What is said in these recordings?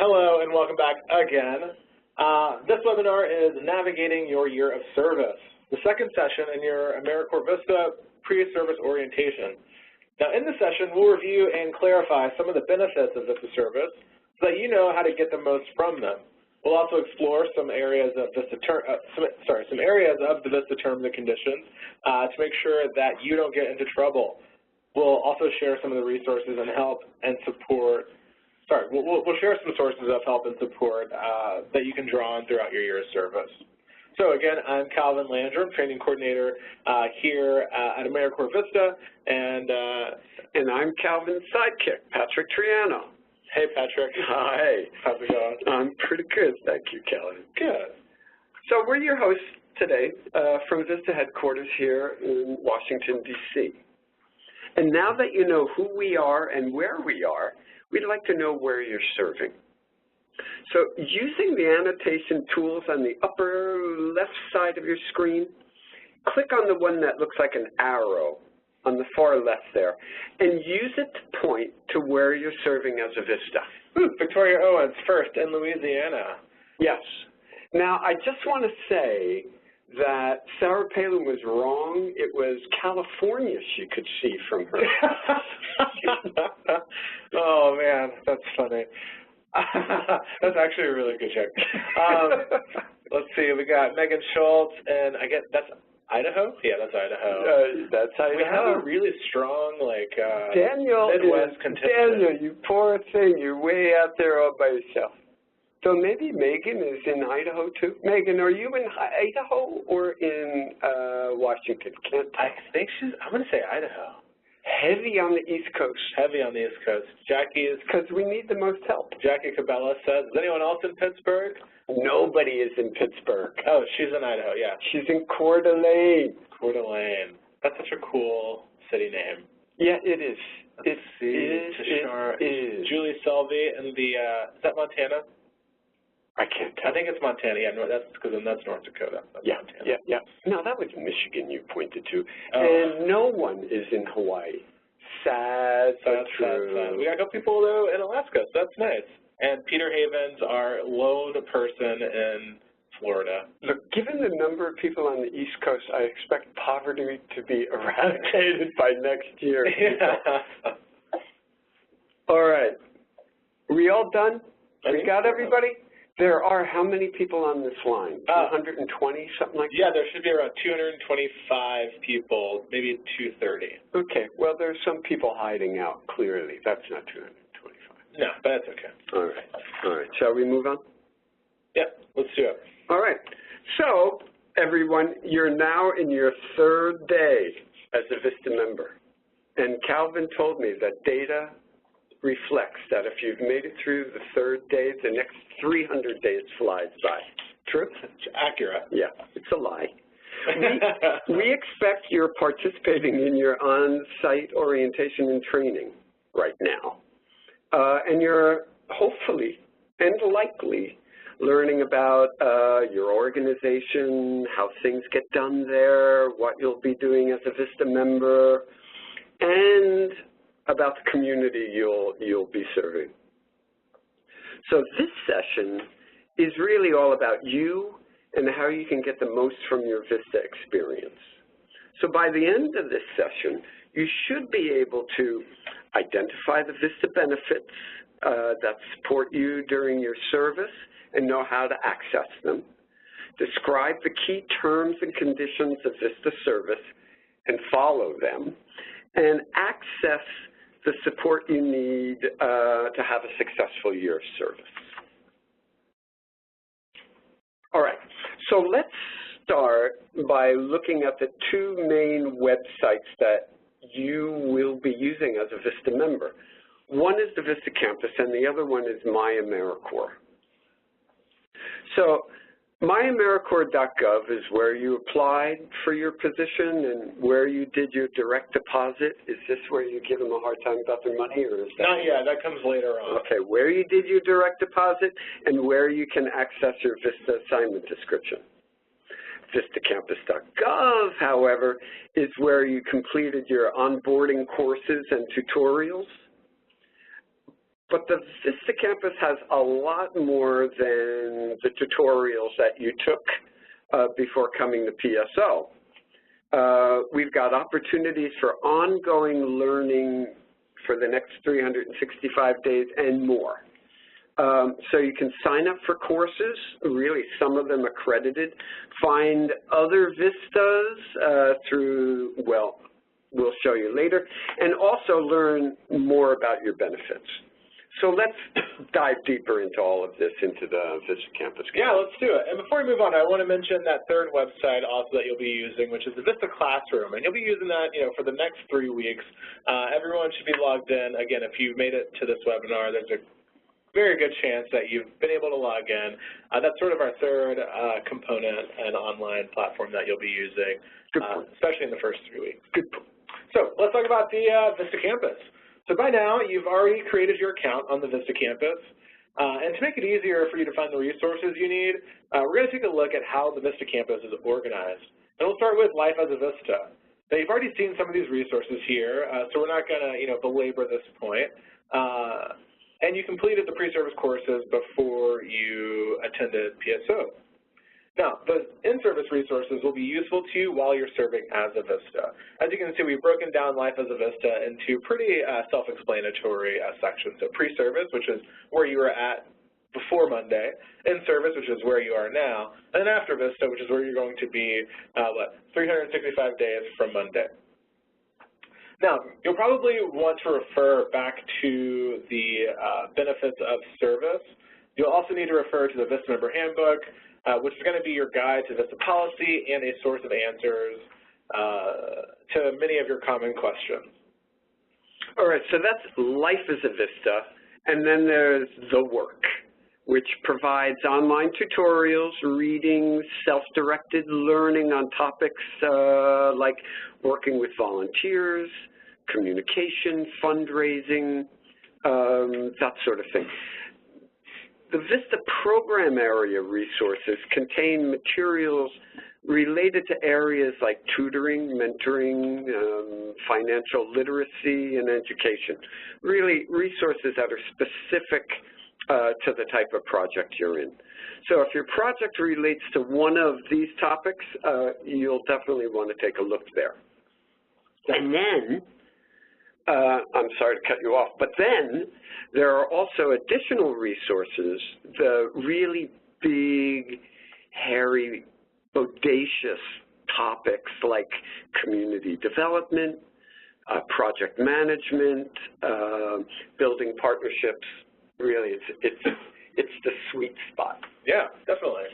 Hello and welcome back again. This webinar is Navigating Your Year of Service, the second session in your AmeriCorps Vista pre-service orientation. Now in this session, we'll review and clarify some of the benefits of Vista Service so that you know how to get the most from them. We'll also explore some areas of Vista some areas of the Vista terms and conditions to make sure that you don't get into trouble. We'll also share some of the resources and help and support. We'll share some sources of help and support that you can draw on throughout your year of service. So again, I'm Calvin Landrum, Training Coordinator here at AmeriCorps Vista, and I'm Calvin's sidekick, Patrick Triano. Hey, Patrick. Hi. How's it going? I'm pretty good, thank you, Calvin. Good. So we're your hosts today from Vista headquarters here in Washington, D.C. And now that you know who we are and where we are, we'd like to know where you're serving. So using the annotation tools on the upper left side of your screen, click on the one that looks like an arrow on the far left there, and use it to point to where you're serving as a Vista. Victoria Owens, first in Louisiana. Yes. Now, I just want to say that Sarah Palin was wrong. It was California she could see from her. Oh, man, that's funny. That's actually a really good check. Let's see, we got Megan Schultz, and I guess that's Idaho? Yeah, that's Idaho. That's Idaho. We have a really strong, like, Daniel Midwest contingent. Daniel, you poor thing. You're way out there all by yourself. So maybe Megan is in Idaho, too? Megan, are you in Idaho or in Washington? Can't tell. I think I'm going to say Idaho. Heavy on the East Coast. Heavy on the East Coast. Jackie is... Because we need the most help. Jackie Cabela says, is anyone else in Pittsburgh? Nobody is in Pittsburgh. Oh, she's in Idaho, yeah. She's in Coeur d'Alene. Coeur d'Alene. That's such a cool city name. Yeah, it is. Let's see. It is. Julie Selvey in the, is that Montana? I can't tell. I think it's Montana. Yeah, no, that's because that's North Dakota. That's Montana. Yeah. No, that was Michigan you pointed to. Oh. And no one is in Hawaii. Sad, but true. Sad. We got a couple people, though, in Alaska, so that's nice. And Peter Havens, our lone person in Florida. Look, given the number of people on the East Coast, I expect poverty to be eradicated by next year. Yeah. All right. Are we all done? We got everybody? There are how many people on this line? 220, something like that? Yeah, there should be around 225 people, maybe 230. Okay, well, there's some people hiding out, clearly. That's not 225. No, but that's okay. All right. Shall we move on? Yeah, let's do it. All right. So, everyone, you're now in your third day as a Vista member. And Calvin told me that data reflects that if you've made it through the third day, the next 300 days flies by. True? It's accurate. Yeah, it's a lie. We expect you're participating in your on-site orientation and training right now. And you're hopefully and likely learning about your organization, how things get done there, what you'll be doing as a Vista member, and about the community you'll be serving. So this session is really all about you and how you can get the most from your Vista experience. So by the end of this session, you should be able to identify the Vista benefits that support you during your service and know how to access them, describe the key terms and conditions of Vista service and follow them, and access the support you need to have a successful year of service. All right, so let's start by looking at the two main websites that you will be using as a Vista member. One is the Vista Campus, and the other one is MyAmeriCorps. So MyAmeriCorps.gov is where you applied for your position and where you did your direct deposit. Is this where you give them a hard time about their money, or is that? Not yet. That comes later on. Okay, where you did your direct deposit and where you can access your Vista assignment description. VistaCampus.gov, however, is where you completed your onboarding courses and tutorials. But the Vista Campus has a lot more than the tutorials that you took before coming to PSO. We've got opportunities for ongoing learning for the next 365 days and more. So you can sign up for courses, really some of them accredited, find other Vistas through, well, we'll show you later, and also learn more about your benefits. So let's dive deeper into all of this, into the Vista Campus. Yeah, let's do it. And before we move on, I want to mention that third website also that you'll be using, which is the Vista Classroom. And you'll be using that, for the next 3 weeks. Everyone should be logged in. Again, if you made it to this webinar, there's a very good chance that you've been able to log in. That's sort of our third component and online platform that you'll be using, especially in the first 3 weeks. Good point. So let's talk about the Vista Campus. So by now, you've already created your account on the Vista Campus. And to make it easier for you to find the resources you need, we're going to take a look at how the Vista Campus is organized. And we'll start with Life as a Vista. Now, you've already seen some of these resources here, so we're not going to belabor this point. And you completed the pre-service courses before you attended PSO. Now, those in-service resources will be useful to you while you're serving as a Vista. As you can see, we've broken down Life as a Vista into pretty self-explanatory sections. So pre-service, which is where you were at before Monday, in-service, which is where you are now, and then after Vista, which is where you're going to be, 365 days from Monday. Now, you'll probably want to refer back to the benefits of service. You'll also need to refer to the Vista Member Handbook, which is going to be your guide to Vista policy and a source of answers to many of your common questions. All right, so that's Life as a Vista, and then there's the work, which provides online tutorials, readings, self-directed learning on topics like working with volunteers, communication, fundraising, that sort of thing. The Vista program area resources contain materials related to areas like tutoring, mentoring, financial literacy, and education. Really, resources that are specific to the type of project you're in. So if your project relates to one of these topics, you'll definitely want to take a look there. And then, I'm sorry to cut you off, but then there are also additional resources, the really big, hairy, bodacious topics like community development, project management, building partnerships. Really, it's the sweet spot. Yeah, definitely.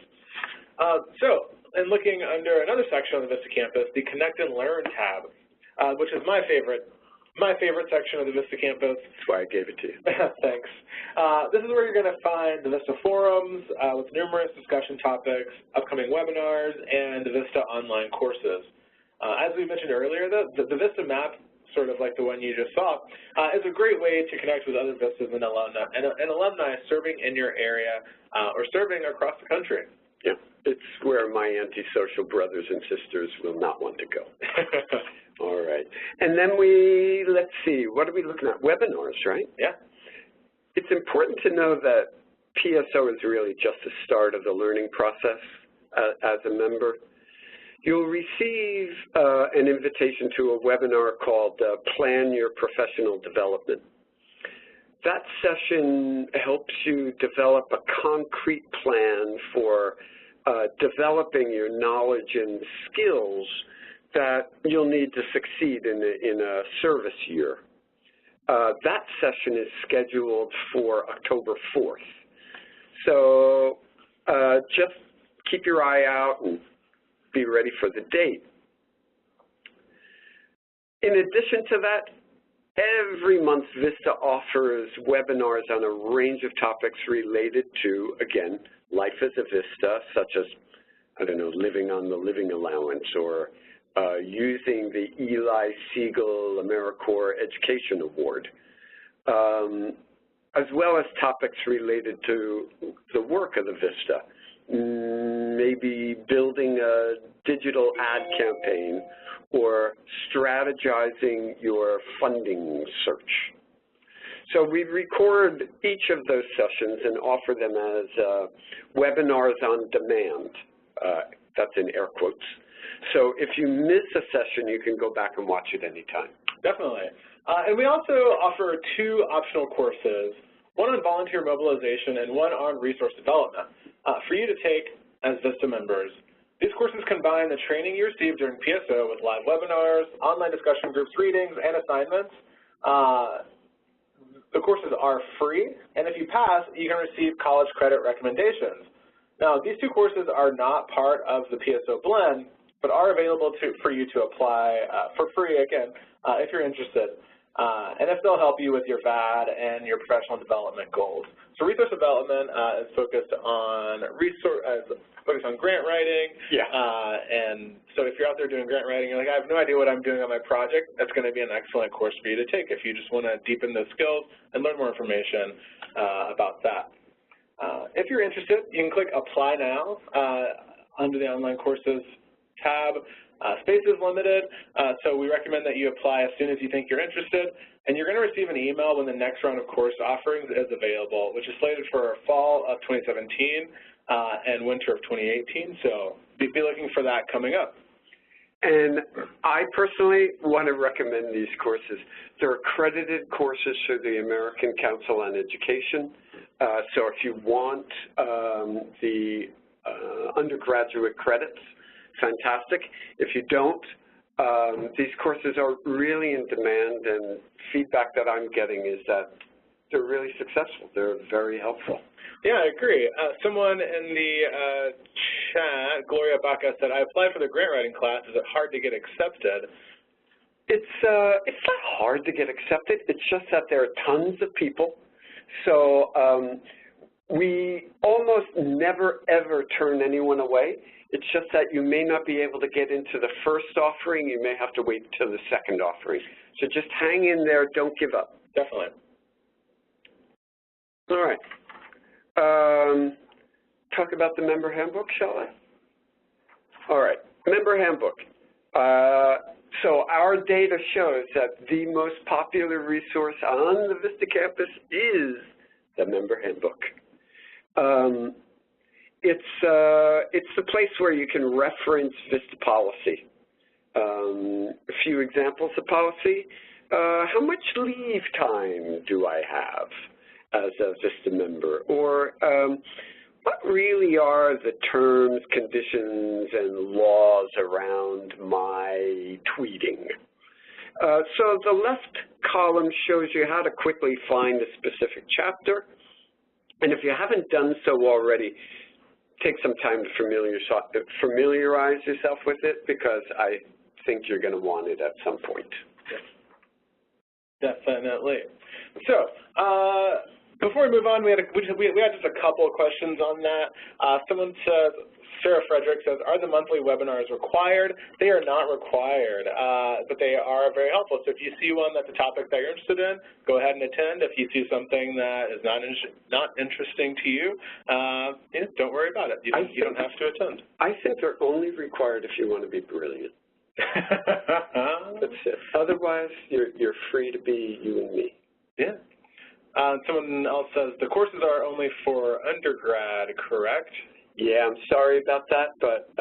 So, in looking under another section on the Vista Campus, the Connect and Learn tab, which is my favorite section of the Vista Campus. That's why I gave it to you. Thanks. This is where you're going to find the Vista forums with numerous discussion topics, upcoming webinars, and the Vista online courses. As we mentioned earlier, the Vista map, sort of like the one you just saw, is a great way to connect with other Vistas and alumni serving in your area or serving across the country. Yeah, it's where my antisocial brothers and sisters will not want to go. All right. And then let's see, what are we looking at? Webinars, right? Yeah. It's important to know that PSO is really just the start of the learning process as a member. You'll receive an invitation to a webinar called Plan Your Professional Development. That session helps you develop a concrete plan for developing your knowledge and skills that you'll need to succeed in a service year. That session is scheduled for October 4th. So just keep your eye out and be ready for the date. In addition to that, every month Vista offers webinars on a range of topics related to, again, life as a Vista, such as, I don't know, living on the living allowance or using the Eli Siegel AmeriCorps Education Award, as well as topics related to the work of the Vista, maybe building a digital ad campaign or strategizing your funding search. So we record each of those sessions and offer them as webinars on demand. That's in air quotes. So if you miss a session, you can go back and watch it anytime. Definitely. And we also offer 2 optional courses, one on volunteer mobilization and one on resource development, for you to take as VISTA members. These courses combine the training you received during PSO with live webinars, online discussion groups, readings, and assignments. The courses are free, and if you pass, you can receive college credit recommendations. Now, these 2 courses are not part of the PSO blend, but are available for you to apply for free, again, if you're interested, and if they'll help you with your VAD and your professional development goals. So resource development is focused on grant writing, and so if you're out there doing grant writing, you're like, I have no idea what I'm doing on my project, that's going to be an excellent course for you to take if you just want to deepen those skills and learn more information about that. If you're interested, you can click Apply Now under the online courses tab. Space is limited, so we recommend that you apply as soon as you think you're interested, and you're going to receive an email when the next round of course offerings is available, which is slated for fall of 2017 and winter of 2018, so be looking for that coming up. And I personally want to recommend these courses. They're accredited courses through the American Council on Education, so if you want the undergraduate credits, fantastic. If you don't, these courses are really in demand, and feedback that I'm getting is that they're really successful. They're very helpful. Yeah, I agree. Someone in the chat, Gloria Baca, said, I applied for the grant writing class. Is it hard to get accepted? It's not hard to get accepted. It's just that there are tons of people. So we almost never, ever turn anyone away. It's just that you may not be able to get into the first offering. You may have to wait until the second offering. So just hang in there. Don't give up. Definitely. All right. Talk about the member handbook, shall I? All right. Member handbook. So our data shows that the most popular resource on the VISTA campus is the member handbook. It's the place where you can reference VISTA policy. A few examples of policy. How much leave time do I have as a VISTA member? Or what really are the terms, conditions, and laws around my tweeting? So the left column shows you how to quickly find a specific chapter. And if you haven't done so already, take some time to familiarize yourself with it, because I think you're going to want it at some point. Definitely. So before we move on, we had just a couple of questions on that. Someone says, Sarah Frederick says, are the monthly webinars required? They are not required, but they are very helpful. So if you see one that's a topic that you're interested in, go ahead and attend. If you see something that is not interesting to you, don't worry about it. You don't have to attend. I think they're only required if you want to be brilliant. That's it. Otherwise, you're free to be you and me. Yeah. Someone else says, the courses are only for undergrad, correct? Yeah, I'm sorry about that, but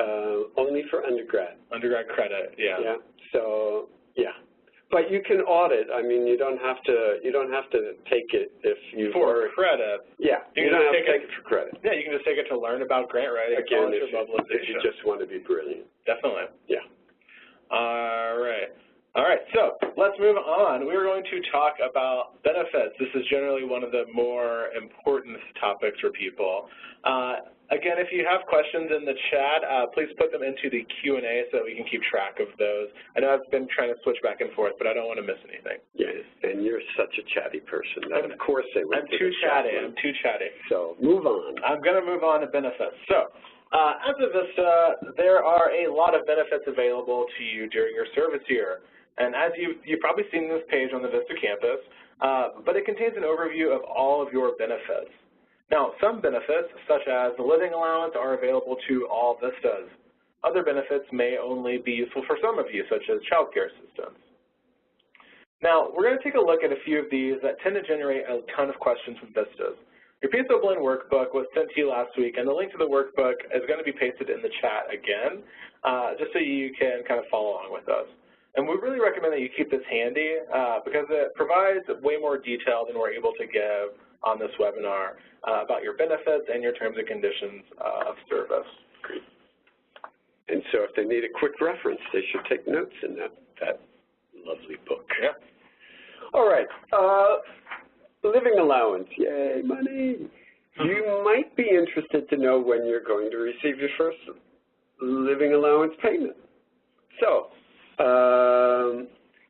only for undergrad. Undergrad credit, yeah. Yeah. So yeah, but you can audit. I mean, you don't have to take it if you for credit. Yeah, you don't have to take it for credit. Yeah, you can just take it to learn about grant writing. Again, if you just want to be brilliant. Definitely. Yeah. All right. All right, so let's move on. We're going to talk about benefits. This is generally one of the more important topics for people. Again, if you have questions in the chat, please put them into the Q&A so that we can keep track of those. I know I've been trying to switch back and forth, but I don't want to miss anything. Yes, and you're such a chatty person. Of course they went to the chat room. I'm too chatty. So move on. I'm going to move on to benefits. So as a VISTA, there are a lot of benefits available to you during your service year. And as you've probably seen this page on the VISTA campus, but it contains an overview of all of your benefits. Now, some benefits, such as the living allowance, are available to all VISTAs. Other benefits may only be useful for some of you, such as child care assistance. Now, we're going to take a look at a few of these that tend to generate a ton of questions from VISTAs. Your PSO Blend workbook was sent to you last week, and the link to the workbook is going to be pasted in the chat again, just so you can kind of follow along with us. And we really recommend that you keep this handy because it provides way more detail than we're able to give on this webinar about your benefits and your terms and conditions of service. Great. And so if they need a quick reference, they should take notes in that lovely book. Yeah. All right. Living allowance. Yay, money. You might be interested to know when you're going to receive your first living allowance payment. So,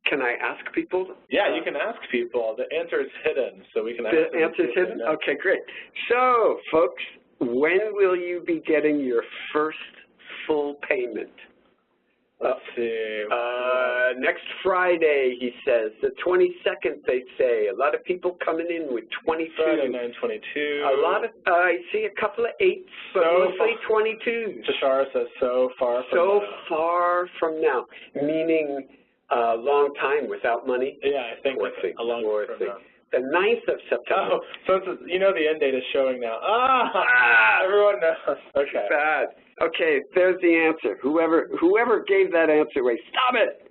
can I ask people? Yeah, you can ask people. The answer is hidden, so we can ask them. The answer is hidden? Okay, great. So, folks, when will you be getting your first full payment? Let's see. Next Friday, he says. The 22nd, they say. A lot of people coming in with 22. Friday, 9/22. A lot of, I see a couple of 8s, but mostly 22s. Tashara says so far from so now. far from now, meaning a long time without money. Yeah, I think a long time from now. The 9th of September. Oh, so it's, you know the end date is showing now. Everyone knows. Okay. Too bad. Okay, there's the answer. Whoever gave that answer away, stop it.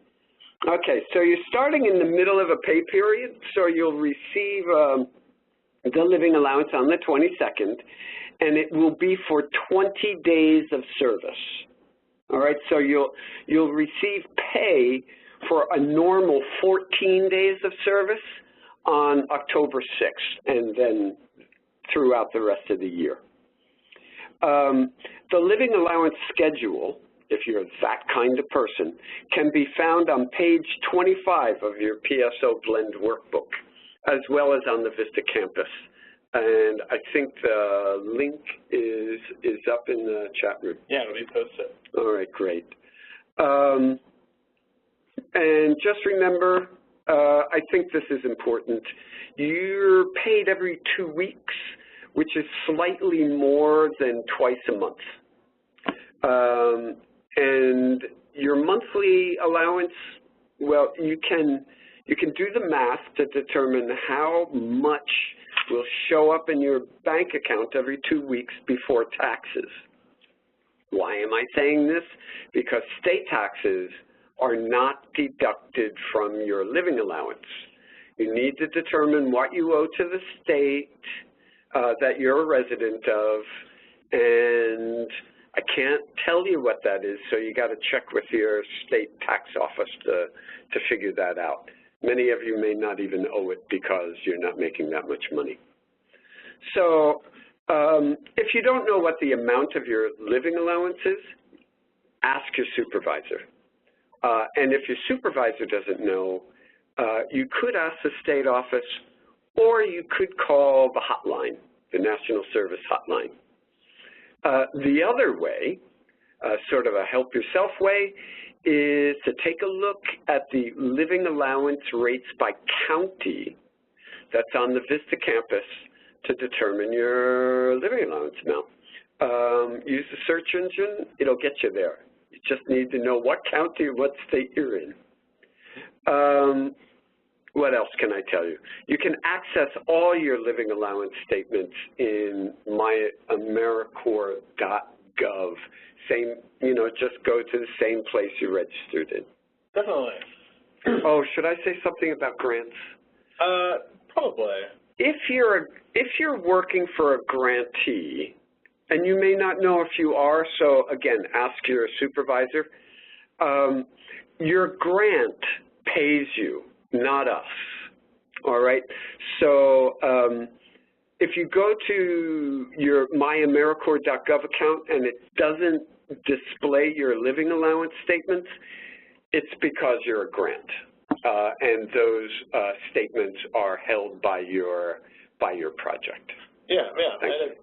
Okay, so you're starting in the middle of a pay period, so you'll receive the living allowance on the 22nd, and it will be for 20 days of service. All right, so you'll receive pay for a normal 14 days of service on October 6th, and then throughout the rest of the year. The living allowance schedule, if you're that kind of person, can be found on page 25 of your PSO Blend workbook, as well as on the Vista campus. And I think the link is up in the chat room. Yeah, it'll be posted. All right, great. And just remember, I think this is important, you're paid every 2 weeks, which is slightly more than twice a month. And your monthly allowance, well, you can do the math to determine how much will show up in your bank account every 2 weeks before taxes. Why am I saying this? Because state taxes are not deducted from your living allowance. You need to determine what you owe to the state that you're a resident of, and I can't tell you what that is, so you got to check with your state tax office to figure that out. Many of you may not even owe it because you're not making that much money. So if you don't know what the amount of your living allowance is, ask your supervisor. And if your supervisor doesn't know, you could ask the state office, or you could call the hotline, the National Service Hotline. The other way, sort of a help yourself way, is to take a look at the living allowance rates by county that's on the Vista campus to determine your living allowance amount. Use the search engine, it'll get you there. You just need to know what county or what state you're in. What else can I tell you? You can access all your living allowance statements in myAmericorps.gov. Same, just go to the same place you registered in. Definitely. Oh, should I say something about grants? Probably. If you're working for a grantee, and you may not know if you are, so again, ask your supervisor. Your grant pays you, not us, all right? So if you go to your myAmericorps.gov account and it doesn't display your living allowance statements, it's because you're a grant, and those statements are held by your project. Yeah,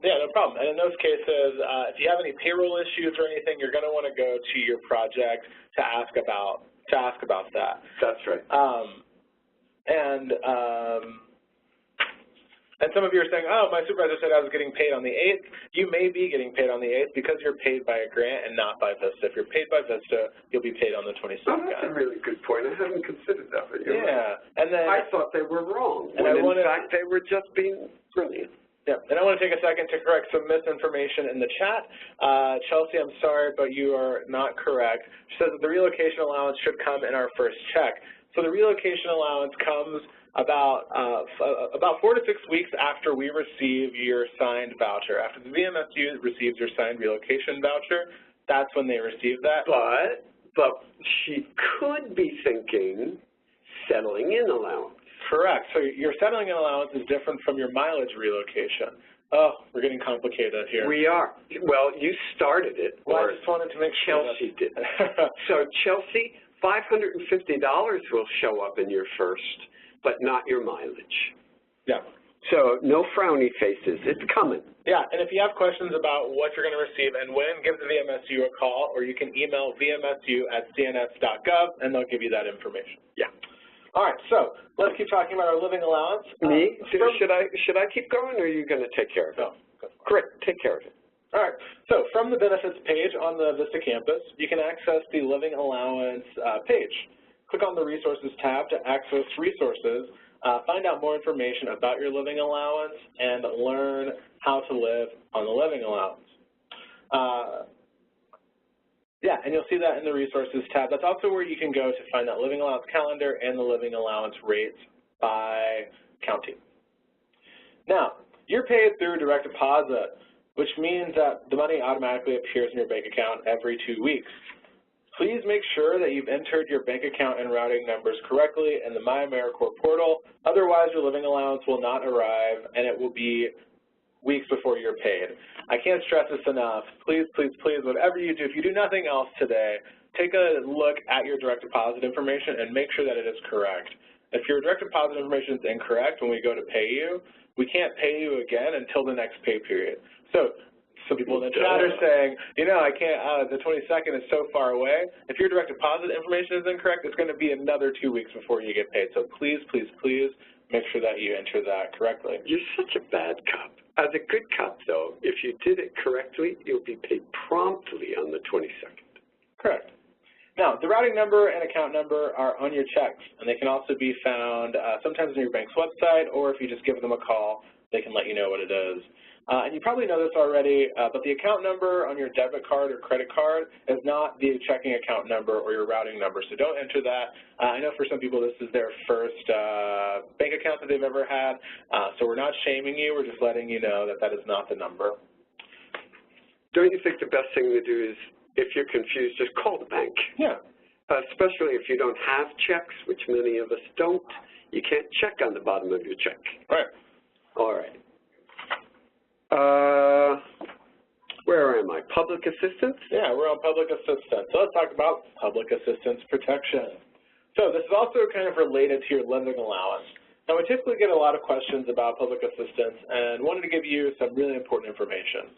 no problem. And in those cases, if you have any payroll issues or anything, you're going to want to go to your project to ask about that. That's right. And some of you are saying, oh, my supervisor said I was getting paid on the 8th. You may be getting paid on the 8th because you're paid by a grant and not by VISTA. If you're paid by VISTA, you'll be paid on the 22nd. Oh, that's a really good point. I haven't considered that. But you're right. And then I thought they were wrong, and when in fact they were just being brilliant. Yeah, and I want to take a second to correct some misinformation in the chat. Chelsea, I'm sorry, but you are not correct. She says that the relocation allowance should come in our first check. So the relocation allowance comes about 4 to 6 weeks after we receive your signed voucher. After the VMSU receives your signed relocation voucher, that's when they receive that. But she could be thinking settling in allowance. Correct. So your settling in allowance is different from your mileage relocation. Oh, we're getting complicated here. We are. Well, you started it. Well, I just wanted to make sure Chelsea did. So, Chelsea, $550 will show up in your first, but not your mileage. Yeah. So no frowny faces. It's coming. Yeah, and if you have questions about what you're going to receive and when, give the VMSU a call, or you can email vmsu@cns.gov, and they'll give you that information. Yeah. All right, so let's keep talking about our living allowance. Me? Should I keep going, or are you going to take care of it? No. Great. Take care of it. All right, so from the benefits page on the VISTA campus, you can access the living allowance page. Click on the resources tab to access resources, find out more information about your living allowance, and learn how to live on the living allowance. Yeah, and you'll see that in the resources tab. That's also where you can go to find that living allowance calendar and the living allowance rates by county. Now, you're paid through direct deposit, which means that the money automatically appears in your bank account every 2 weeks. Please make sure that you've entered your bank account and routing numbers correctly in the My AmeriCorps portal. Otherwise, your living allowance will not arrive, and it will be weeks before you're paid. I can't stress this enough. Please, please, please, whatever you do, if you do nothing else today, take a look at your direct deposit information and make sure that it is correct. If your direct deposit information is incorrect when we go to pay you, we can't pay you again until the next pay period. So some people in the chat are saying, you know, I can't, the 22nd is so far away. If your direct deposit information is incorrect, it's going to be another 2 weeks before you get paid. So please, please, please make sure that you enter that correctly. You're such a bad cop. As a good cop, though, if you did it correctly, you'll be paid promptly on the 22nd. Correct. Now, the routing number and account number are on your checks, and they can also be found sometimes on your bank's website, or if you just give them a call, they can let you know what it is. And you probably know this already, but the account number on your debit card or credit card is not the checking account number or your routing number, so don't enter that. I know for some people this is their first bank account that they've ever had, so we're not shaming you, we're just letting you know that that is not the number. Don't you think the best thing to do is, if you're confused, just call the bank? Yeah. Especially if you don't have checks, which many of us don't. You can't check on the bottom of your check. Right. All right. Where am I? Public assistance? Yeah, we're on public assistance. So let's talk about public assistance protection. So this is also kind of related to your living allowance. Now, we typically get a lot of questions about public assistance and wanted to give you some really important information.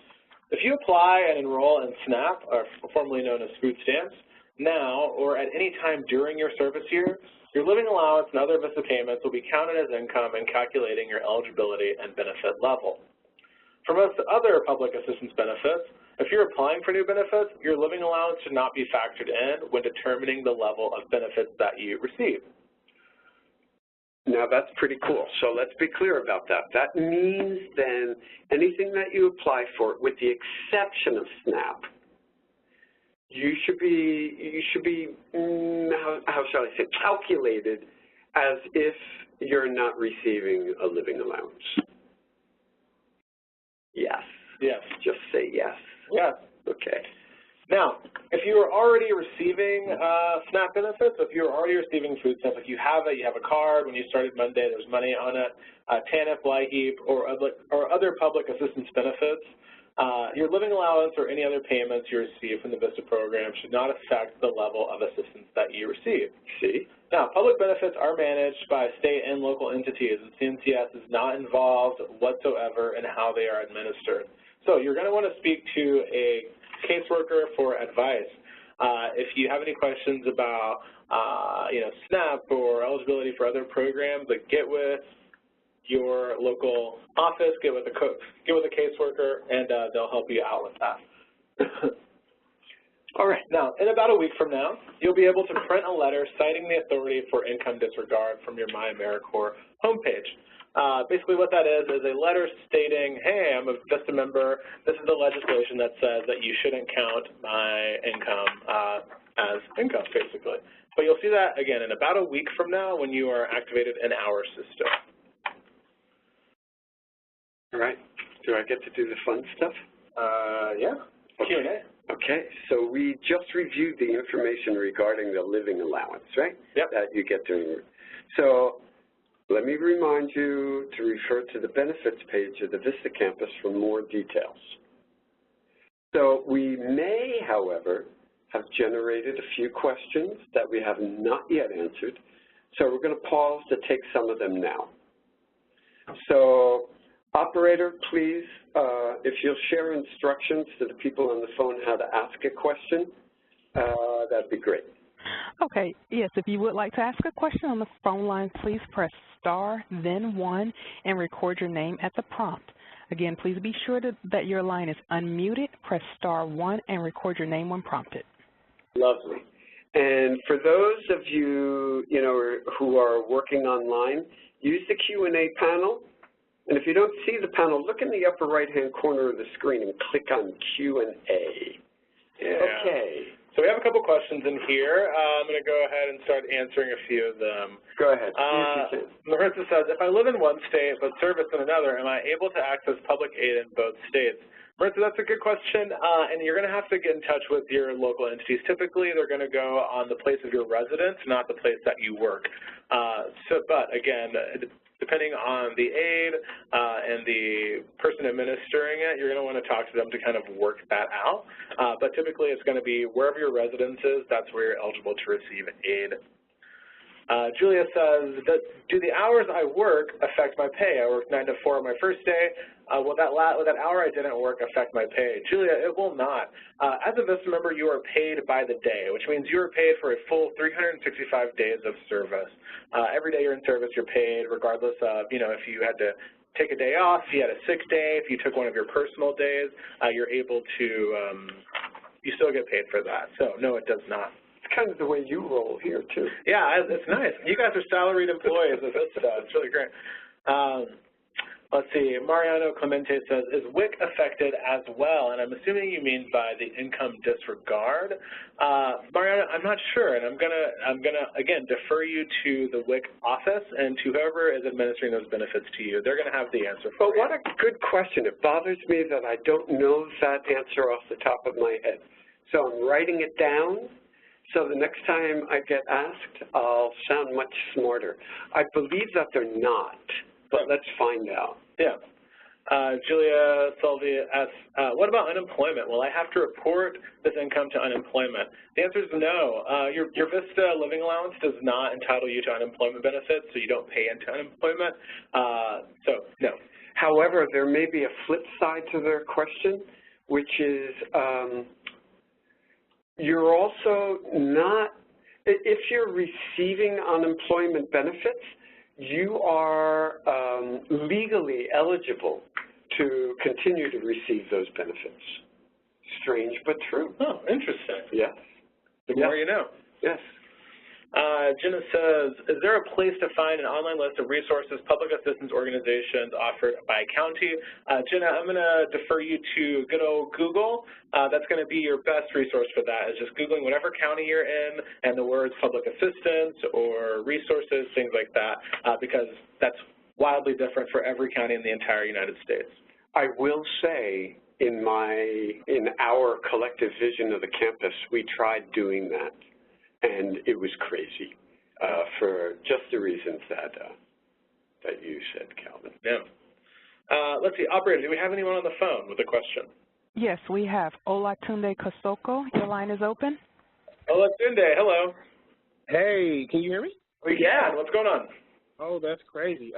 If you apply and enroll in SNAP, or formerly known as food stamps, now or at any time during your service year, your living allowance and other VISTA payments will be counted as income in calculating your eligibility and benefit level. For most other public assistance benefits, if you're applying for new benefits, your living allowance should not be factored in when determining the level of benefits that you receive. Now, that's pretty cool. So let's be clear about that. That means then anything that you apply for, with the exception of SNAP, you should be how shall I say, calculated as if you're not receiving a living allowance. Yes. Yes. Just say yes. Yes. Okay. Now, if you are already receiving SNAP benefits, if you're already receiving food stamps, if you have it, you have a card, when you started Monday, there's money on it, TANF, LIHEAP, or other public assistance benefits, your living allowance or any other payments you receive from the VISTA program should not affect the level of assistance that you receive. See? Now, public benefits are managed by state and local entities, and CNCS is not involved whatsoever in how they are administered. So you're going to want to speak to a caseworker for advice. If you have any questions about, SNAP or eligibility for other programs, like get with your local office, get with a caseworker, and they'll help you out with that. All right, now, in about a week from now, you'll be able to print a letter citing the authority for income disregard from your MyAmeriCorps homepage. Basically what that is a letter stating, hey, I'm a VISTA member, this is the legislation that says that you shouldn't count my income as income, basically. But you'll see that, again, in about a week from now when you are activated in our system. All right, do I get to do the fun stuff? Yeah, okay. Q&A. Okay, so we just reviewed the information regarding the living allowance, right? Yep. That you get during. So let me remind you to refer to the benefits page of the Vista campus for more details. So we may, however, have generated a few questions that we have not yet answered. So we're going to pause to take some of them now. So operator, please, if you'll share instructions to the people on the phone how to ask a question, that'd be great. Okay, yes, if you would like to ask a question on the phone line, please press star, then 1, and record your name at the prompt. Again, please be sure that your line is unmuted. Press star 1 and record your name when prompted. Lovely. And for those of you, who are working online, use the Q&A panel. And if you don't see the panel, look in the upper right-hand corner of the screen and click on Q&A. Yeah. Okay. So we have a couple questions in here. I'm going to go ahead and start answering a few of them. Go ahead. Marissa says, if I live in one state but service in another, am I able to access public aid in both states? Marissa, that's a good question, and you're going to have to get in touch with your local entities. Typically, they're going to go on the place of your residence, not the place that you work. But again, depending on the aid and the person administering it, you're going to want to talk to them to kind of work that out. But typically, it's going to be wherever your residence is, that's where you're eligible to receive aid. Julia says, do the hours I work affect my pay? I worked 9 to 4 on my first day. Will that hour I didn't work affect my pay? Julia, it will not. As a VISTA member, you are paid by the day, which means you are paid for a full 365 days of service. Every day you're in service, you're paid, regardless of, if you had to take a day off, if you had a sick day, if you took one of your personal days, you're able to, you still get paid for that. So, no, it does not. It's kind of the way you roll here, too. Yeah, it's nice. You guys are salaried employees of VISTA. It's really great. Let's see. Mariano Clemente says, is WIC affected as well? And I'm assuming you mean by the income disregard. Mariano, I'm not sure, and I'm gonna again defer you to the WIC office and to whoever is administering those benefits to you. They're gonna have the answer for you. But what a good question. It bothers me that I don't know that answer off the top of my head. So I'm writing it down. So the next time I get asked, I'll sound much smarter. I believe that they're not, but let's find out. Yeah. Julia Salvi asks, what about unemployment? Will I have to report this income to unemployment? The answer is no. Your VISTA living allowance does not entitle you to unemployment benefits, so you don't pay into unemployment. So, no. However, there may be a flip side to their question, which is you're also not, if you're receiving unemployment benefits, you are legally eligible to continue to receive those benefits. Strange but true. Oh, interesting. Yes. The more you know. Yes. Jenna says, is there a place to find an online list of resources, public assistance organizations offered by county? Jenna, I'm going to defer you to good old Google. That's going to be your best resource for that, is just Googling whatever county you're in and the words public assistance or resources, things like that, because that's wildly different for every county in the entire United States. I will say, in our collective vision of the campus, we tried doing that. And it was crazy for just the reasons that you said, Calvin. Yeah. Let's see, operator, do we have anyone on the phone with a question? Yes, we have Olatunde Kosoko. Your line is open. Olatunde, hello. Hey, can you hear me? We can. What's going on? Oh, that's crazy.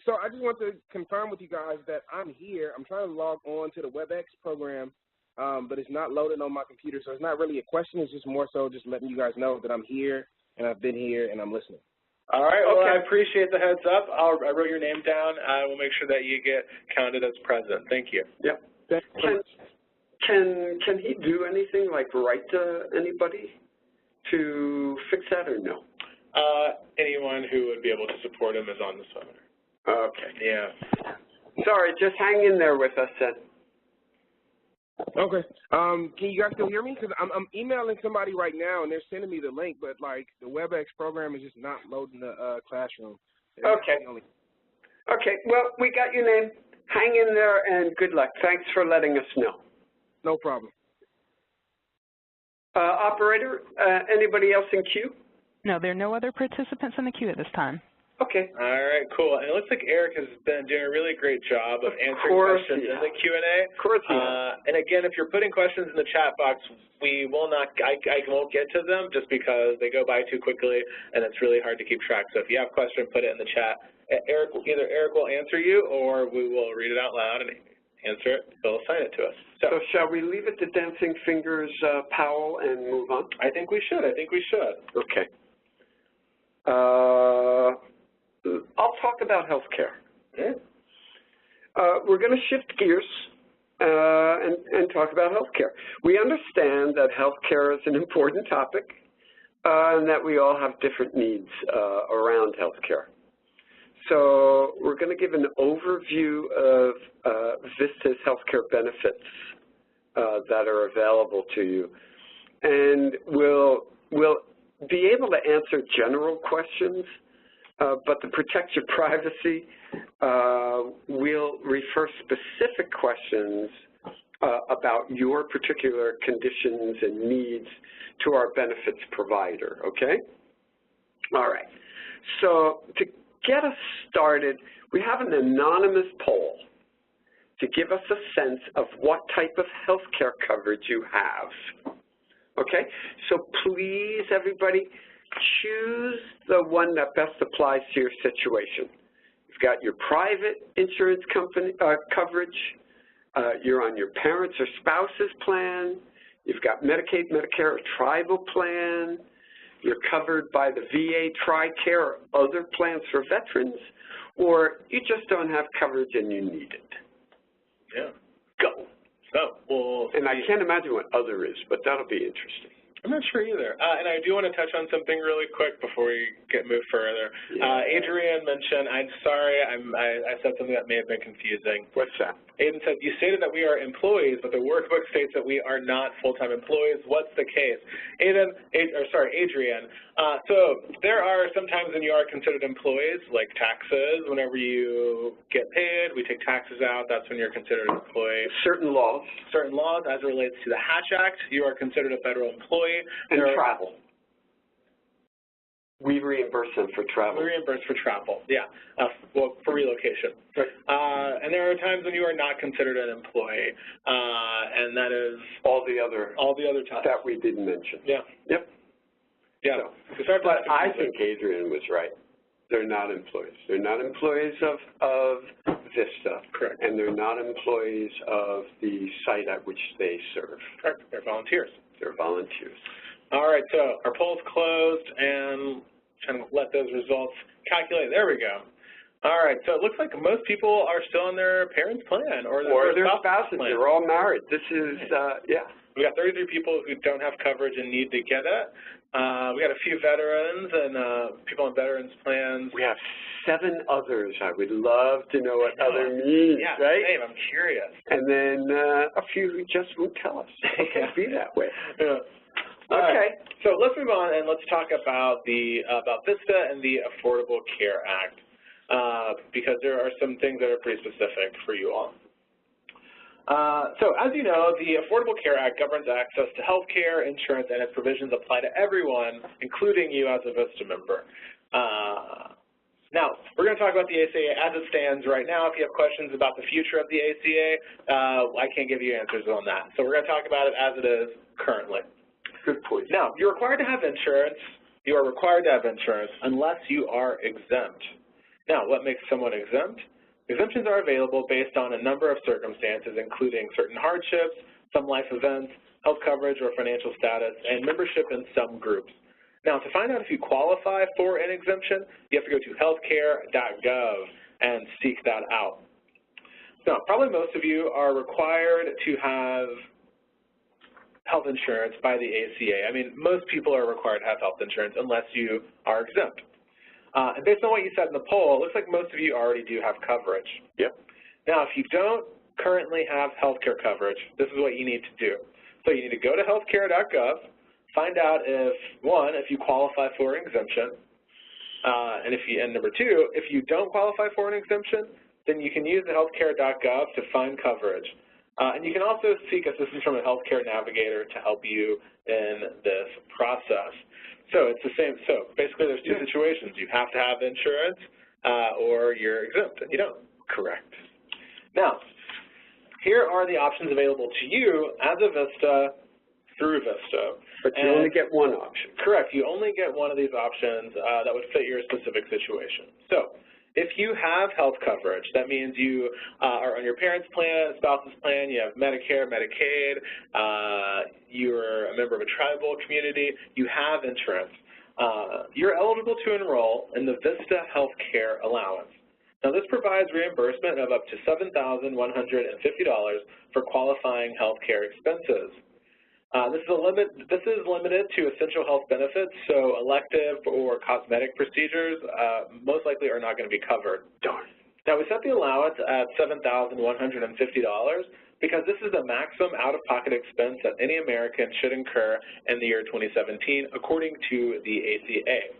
So I just want to confirm with you guys that I'm here. I'm trying to log on to the WebEx program, but it's not loaded on my computer, so it's not really a question. It's just more so just letting you guys know that I'm here and I've been here and I'm listening. All right, well, Okay. I appreciate the heads up. I wrote your name down. I will make sure that you get counted as present. Thank you. Yep. Can he do anything, like write to anybody to fix that, or no? Anyone who would be able to support him is on this webinar. Okay. Yeah. Sorry, just hang in there with us then. Okay. Can you guys still hear me? Because I'm emailing somebody right now, and they're sending me the link, but, like, the WebEx program is just not loading the classroom. Okay. Okay, well, we got your name. Hang in there, and good luck. Thanks for letting us know. No problem. Operator, anybody else in queue? No, there are no other participants in the queue at this time. Okay. All right, cool. And it looks like Eric has been doing a really great job of answering questions in the Q&A. Of course he has. And again, if you're putting questions in the chat box, we will not, I won't get to them just because they go by too quickly and it's really hard to keep track. So if you have a question, put it in the chat. Either Eric will answer you or we will read it out loud and answer it. He'll assign it to us. So shall we leave it to Dancing Fingers, Powell, and move on? I think we should. Okay. I'll talk about healthcare. Okay. We're going to shift gears and talk about healthcare. We understand that healthcare is an important topic and that we all have different needs around healthcare. So we're going to give an overview of VISTA's healthcare benefits that are available to you. And we'll be able to answer general questions, but to protect your privacy, we'll refer specific questions about your particular conditions and needs to our benefits provider, okay? All right. So to get us started, we have an anonymous poll to give us a sense of what type of health care coverage you have. Okay? So please, everybody, choose the one that best applies to your situation. You've got your private insurance company coverage, you're on your parents' or spouse's plan, you've got Medicaid, Medicare, or tribal plan, you're covered by the VA, TRICARE, or other plans for veterans, or you just don't have coverage and you need it. Yeah. Go. So, and I can't imagine what other is, but that'll be interesting. I'm not sure either. And I do want to touch on something really quick before we move further. Yeah. Adrian mentioned, I'm sorry, I said something that may have been confusing. What's that? Aiden said, you stated that we are employees, but the workbook states that we are not full-time employees. What's the case? Adrian, so there are some times when you are considered employees, like taxes. Whenever you get paid, we take taxes out. That's when you're considered an employee. Certain laws. Certain laws, as it relates to the Hatch Act, you are considered a federal employee. And travel. We reimburse them for travel. We reimburse for travel, yeah, well, for relocation. Right. And there are times when you are not considered an employee, and that is all the other times that we didn't mention. Yeah. Yep. Yeah. So, but I think Adrian was right. They're not employees. They're not employees of VISTA. Correct. And they're not employees of the site at which they serve. Correct. They're volunteers. They're volunteers. All right, so our poll's closed, and trying to let those results calculate. There we go. All right, so it looks like most people are still on their parents' plan or their spouses. Plan. They're all married. This is, yeah. We got 33 people who don't have coverage and need to get it. We got a few veterans and people on veterans plans. We have 7 others. I would love to know what other means, yeah, right? Same, I'm curious. And then a few who just won't tell us. It can't be that way. Yeah. Okay. So let's move on and let's talk about about VISTA and the Affordable Care Act because there are some things that are pretty specific for you all. So as you know, the Affordable Care Act governs access to health care, insurance, and its provisions apply to everyone, including you as a VISTA member. Now, we're going to talk about the ACA as it stands right now. If you have questions about the future of the ACA, I can't give you answers on that. So we're going to talk about it as it is currently. Good point. Now, you're required to have insurance. You are required to have insurance unless you are exempt. Now, what makes someone exempt? Exemptions are available based on a number of circumstances, including certain hardships, some life events, health coverage or financial status, and membership in some groups. Now, to find out if you qualify for an exemption, you have to go to healthcare.gov and seek that out. Now, probably most of you are required to have health insurance by the ACA. I mean, most people are required to have health insurance unless you are exempt. And based on what you said in the poll, it looks like most of you already do have coverage. Yep. Now, if you don't currently have health care coverage, this is what you need to do. So you need to go to healthcare.gov, find out if, one, if you qualify for an exemption, and number two, if you don't qualify for an exemption, then you can use the healthcare.gov to find coverage. And you can also seek assistance from a healthcare navigator to help you in this process. So it's the same. So basically there's two situations. You have to have insurance or you're exempt, and you don't. Correct. Now, here are the options available to you as a VISTA through VISTA. But you only get one option. Correct. You only get one of these options that would fit your specific situation. So if you have health coverage, that means you are on your parents' plan, spouse's plan, you have Medicare, Medicaid, you're a member of a tribal community, you have insurance, you're eligible to enroll in the VISTA Health Care Allowance. Now, this provides reimbursement of up to $7,150 for qualifying health care expenses. This is limited to essential health benefits, so elective or cosmetic procedures most likely are not going to be covered. Darn. Now, we set the allowance at $7,150 because this is the maximum out-of-pocket expense that any American should incur in the year 2017, according to the ACA.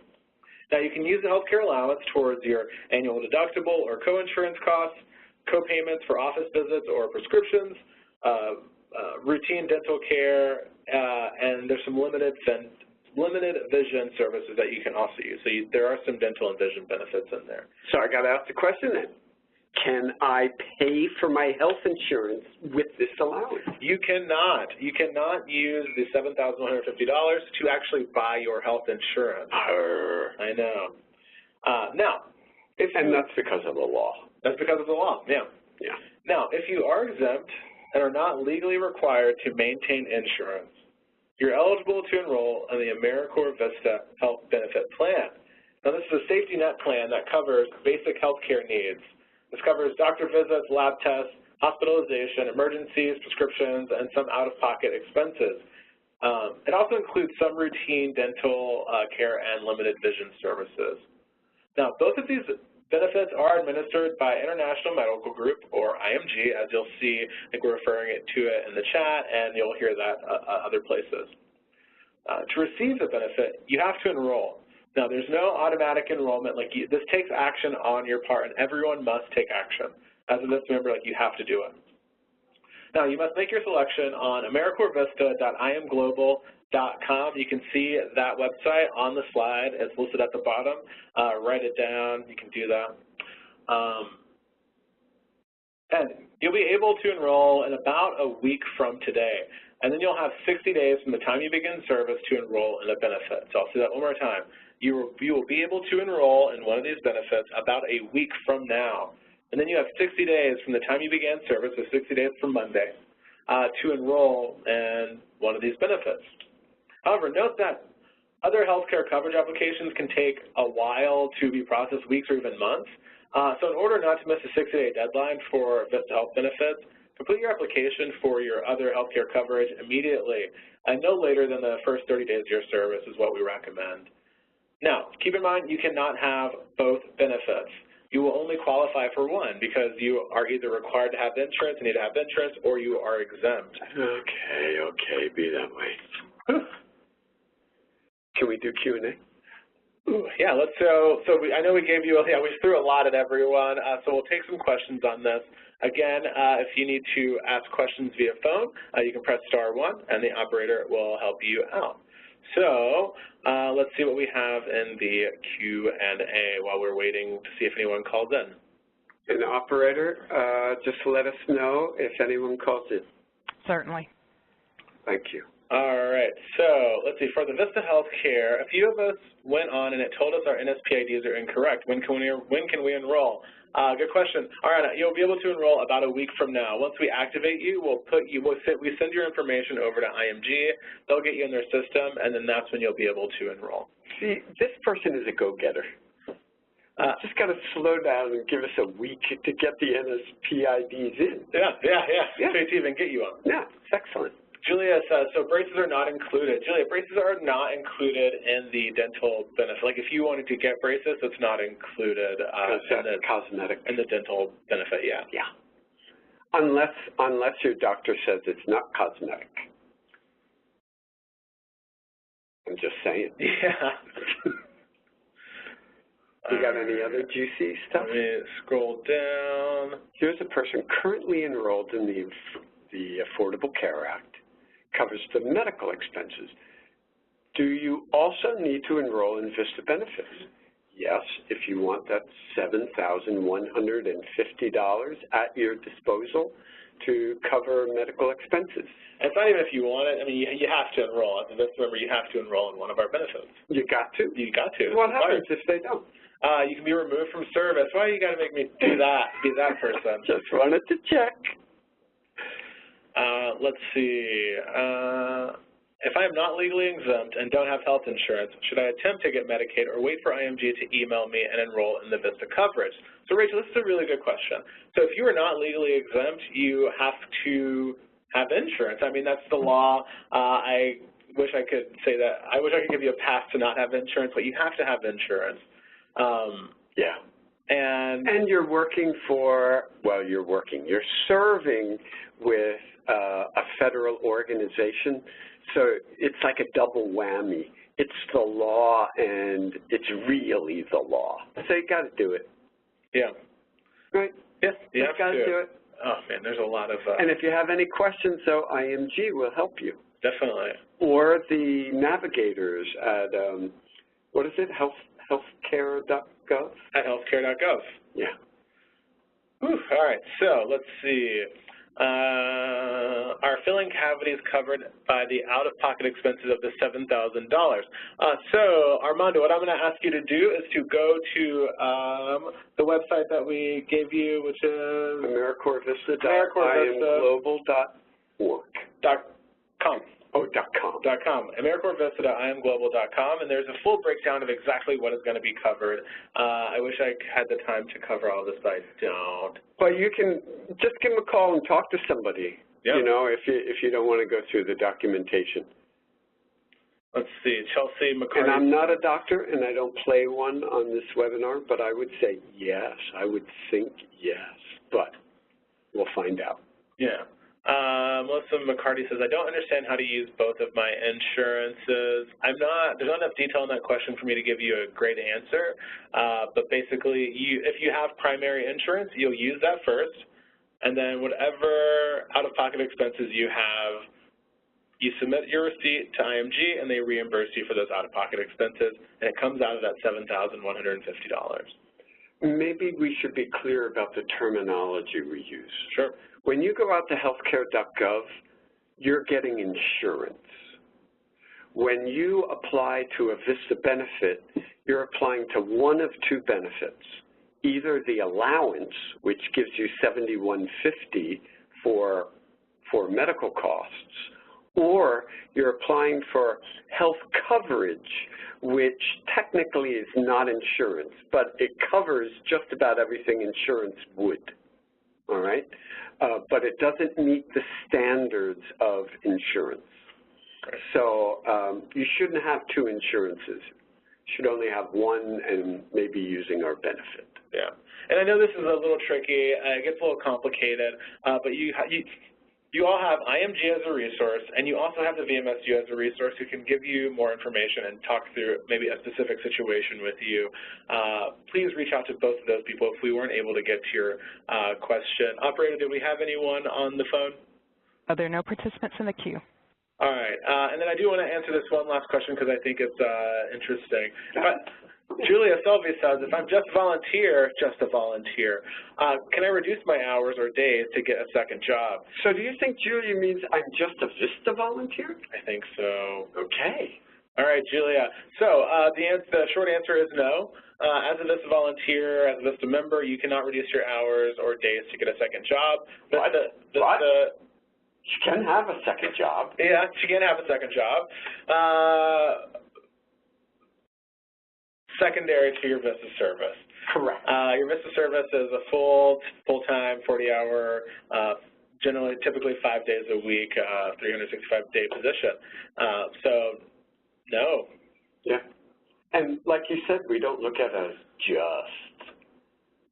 Now, you can use the health care allowance towards your annual deductible or co-insurance costs, co-payments for office visits or prescriptions, routine dental care, and there's some limited vision services that you can also use. So there are some dental and vision benefits in there. So I got to ask the question then. Can I pay for my health insurance with this allowance? You cannot. You cannot use the $7,150 to actually buy your health insurance. I know. Now, and that's because of the law. That's because of the law, yeah. Yeah. Now, if you are exempt and are not legally required to maintain insurance, you're eligible to enroll in the AmeriCorps Vista Health Benefit Plan. Now, this is a safety net plan that covers basic health care needs. This covers doctor visits, lab tests, hospitalization, emergencies, prescriptions, and some out-of-pocket expenses. It also includes some routine dental care and limited vision services. Now, both of these benefits are administered by International Medical Group, or IMG, as you'll see. I think we're referring to it in the chat, and you'll hear that other places. To receive the benefit, you have to enroll. Now, there's no automatic enrollment. This takes action on your part, and everyone must take action. As a VISTA member, you have to do it. Now, you must make your selection on AmeriCorpsVista.imglobal.com. You can see that website on the slide. It's listed at the bottom. Write it down. You can do that. And you'll be able to enroll in about a week from today. And then you'll have 60 days from the time you begin service to enroll in a benefit. So I'll say that one more time. You will be able to enroll in one of these benefits about a week from now. And then you have 60 days from the time you began service, so 60 days from Monday, to enroll in one of these benefits. However, note that other healthcare coverage applications can take a while to be processed, weeks or even months. So in order not to miss a 60-day deadline for VISTA health benefits, complete your application for your other healthcare coverage immediately, and no later than the first 30 days of your service is what we recommend. Now, keep in mind you cannot have both benefits. You will only qualify for one because you are either required to have insurance, you need to have insurance, or you are exempt. Okay, be that way. Can we do Q&A? Yeah, I know we gave you, we threw a lot at everyone, so we'll take some questions on this. Again, if you need to ask questions via phone, you can press *1, and the operator will help you out. So let's see what we have in the Q&A while we're waiting to see if anyone calls in. And operator, just let us know if anyone calls in. Certainly. Thank you. All right, so let's see, for the VISTA Health Care, a few of us went on and it told us our NSP IDs are incorrect. When can we enroll? Good question. All right, you'll be able to enroll about a week from now. Once we activate you, we send your information over to IMG. They'll get you in their system, and then that's when you'll be able to enroll. See, this person is a go-getter. Just got to slow down and give us a week to get the NSPIDs in. Yeah. To even get you on. Yeah, it's excellent. Julia says, so braces are not included. Julia, braces are not included in the dental benefit. Like if you wanted to get braces, it's not included cosmetic. In the dental benefit, yeah. Yeah. Unless your doctor says it's not cosmetic. I'm just saying. Yeah. You got any other juicy stuff? Let me scroll down. Here's a person currently enrolled in the Affordable Care Act. Covers the medical expenses. Do you also need to enroll in VISTA benefits? Yes, if you want that $7,150 at your disposal to cover medical expenses. It's not even if you want it. I mean, you have to enroll. As a VISTA member, you have to enroll in one of our benefits. You got to? You got to. What happens if they don't? You can be removed from service. Why you got to make me do that? Be that person? Just wanted to check. Let's see. If I am not legally exempt and don't have health insurance, should I attempt to get Medicaid or wait for IMG to email me and enroll in the VISTA coverage? So, Rachel, this is a really good question. So if you are not legally exempt, you have to have insurance. I mean, that's the law. I wish I could say that. I wish I could give you a pass to not have insurance, but you have to have insurance. Yeah. And you're working for, well, you're serving with a federal organization, so it's like a double whammy. It's the law, and it's really the law. So you got to do it. Yeah. Right? Yeah, you got to do it. Oh, man, there's a lot of... And if you have any questions, though, IMG will help you. Definitely. Or the navigators at, what is it, healthcare.gov? At healthcare.gov. Yeah. Whew, all right, so let's see. Are filling cavities covered by the out-of-pocket expenses of the $7,000? So, Armando, what I'm going to ask you to do is to go to the website that we gave you, which is AmericorVista.imglobal.org. .com. AmericorVista.imglobal.com, and there's a full breakdown of exactly what is going to be covered. I wish I had the time to cover all this, but I don't. Well, you can just give them a call and talk to somebody, yep. You know, if you don't want to go through the documentation. Let's see, Chelsea McCarty. And I'm not a doctor, and I don't play one on this webinar, but I would say yes. I would think yes, but we'll find out. Yeah. Melissa McCarty says, I don't understand how to use both of my insurances. there's not enough detail in that question for me to give you a great answer, but basically, if you have primary insurance, you'll use that first, and then whatever out-of-pocket expenses you have, you submit your receipt to IMG, and they reimburse you for those out-of-pocket expenses, and it comes out of that $7,150. Maybe we should be clear about the terminology we use. Sure. When you go out to healthcare.gov, you're getting insurance. When you apply to a VISTA benefit, you're applying to one of two benefits, either the allowance, which gives you $7,150 for medical costs, or you're applying for health coverage, which technically is not insurance, but it covers just about everything insurance would, all right? But it doesn't meet the standards of insurance. So you shouldn't have two insurances. You should only have one and maybe using our benefit. Yeah, and I know this is a little tricky. It gets a little complicated, but you all have IMG as a resource, and you also have the VMSU as a resource who can give you more information and talk through maybe a specific situation with you. Please reach out to both of those people if we weren't able to get to your question. Operator, do we have anyone on the phone? There are no participants in the queue. All right, and then I do want to answer this one last question because I think it's interesting. Julia Selvey says, if I'm just a volunteer, can I reduce my hours or days to get a second job? So do you think Julia means I'm just a VISTA volunteer? I think so. Okay. All right, Julia. So the short answer is no. As a VISTA volunteer, as a VISTA member, you cannot reduce your hours or days to get a second job. What? She can have a second job. Yeah, she can have a second job. Secondary to your VISTA service. Correct. Your VISTA service is a full-time, 40-hour, typically 5 days a week, 365-day position. So, no. Yeah. And like you said, we don't look at it as just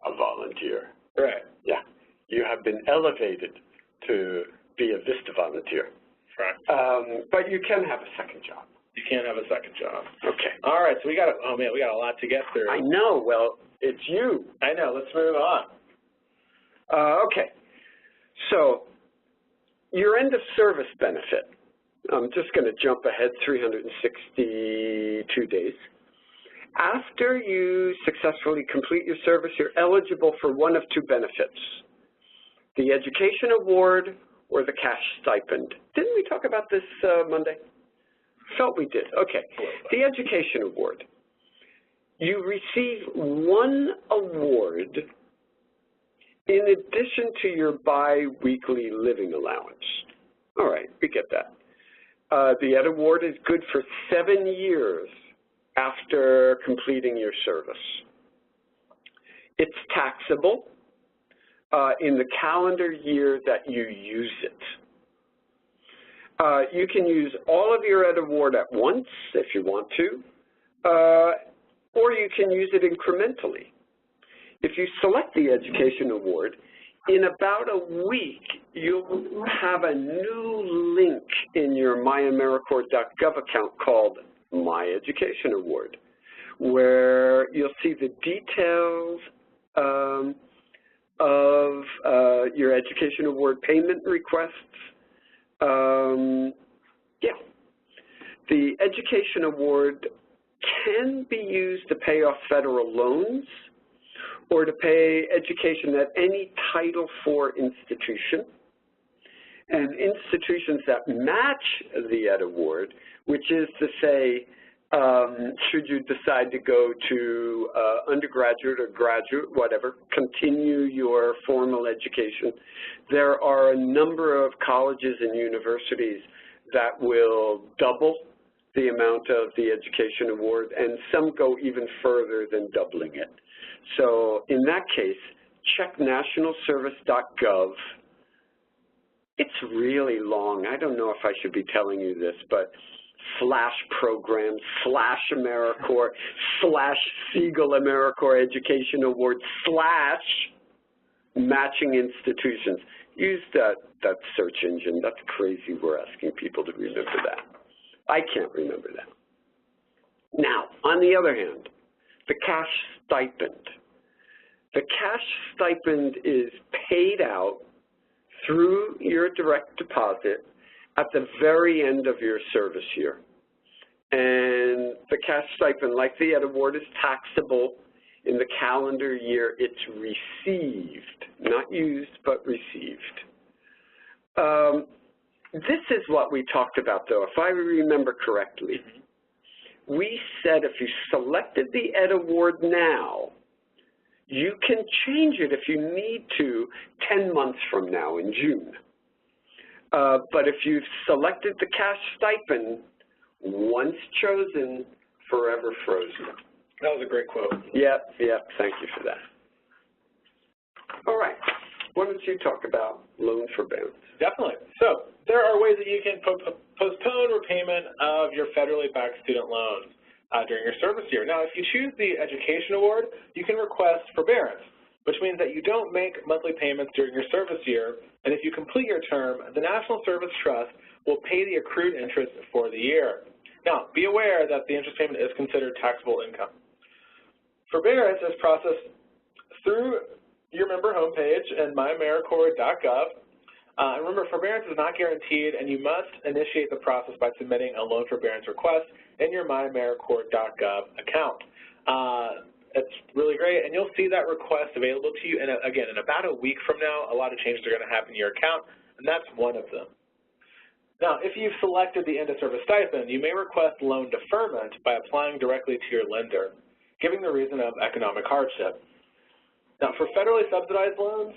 a volunteer. Right. Yeah. You have been elevated to be a VISTA volunteer. Right. But you can have a second job. You can't have a second job. Okay. All right, so we got a lot to get through. I know. Well, it's you. I know. Let's move on. Okay. So your end of service benefit, I'm just going to jump ahead 362 days. After you successfully complete your service, you're eligible for one of two benefits, the education award or the cash stipend. Didn't we talk about this Monday? Felt we did. Okay. The education award. You receive one award in addition to your bi-weekly living allowance. All right, we get that. The Ed Award is good for 7 years after completing your service. It's taxable in the calendar year that you use it. You can use all of your Ed Award at once if you want to, or you can use it incrementally. If you select the Education Award, in about a week, you'll have a new link in your myAmericorps.gov account called My Education Award, where you'll see the details of your Education Award payment requests. Yeah. The Education Award can be used to pay off federal loans or to pay education at any Title IV institution. And institutions that match the Ed Award, which is to say, should you decide to go to undergraduate or graduate, whatever, continue your formal education, there are a number of colleges and universities that will double the amount of the Education Award, and some go even further than doubling it. So in that case, check nationalservice.gov. It's really long. I don't know if I should be telling you this, but /program, /AmeriCorps, /Siegel AmeriCorps Education Award, /matching institutions. Use that search engine. That's crazy we're asking people to remember that. I can't remember that. Now, on the other hand, the cash stipend. The cash stipend is paid out through your direct deposit at the very end of your service year. And the cash stipend, like the Ed Award, is taxable in the calendar year it's received, not used, but received. This is what we talked about, though, if I remember correctly. We said if you selected the Ed Award now, you can change it if you need to 10 months from now in June. But if you've selected the cash stipend, once chosen, forever frozen. That was a great quote. Yep, thank you for that. All right, why don't you talk about loan forbearance? Definitely. So there are ways that you can postpone repayment of your federally backed student loans during your service year. Now, if you choose the Education Award, you can request forbearance, which means that you don't make monthly payments during your service year, and if you complete your term, the National Service Trust will pay the accrued interest for the year. Now, be aware that the interest payment is considered taxable income. Forbearance is processed through your member homepage and myAmericorps.gov. Remember, forbearance is not guaranteed, and you must initiate the process by submitting a loan forbearance request in your myAmericorps.gov account. It's really great, and you'll see that request available to you, again, in about a week from now. A lot of changes are going to happen in your account, and that's one of them. Now, if you've selected the end-of-service stipend, you may request loan deferment by applying directly to your lender, giving the reason of economic hardship. Now, for federally subsidized loans,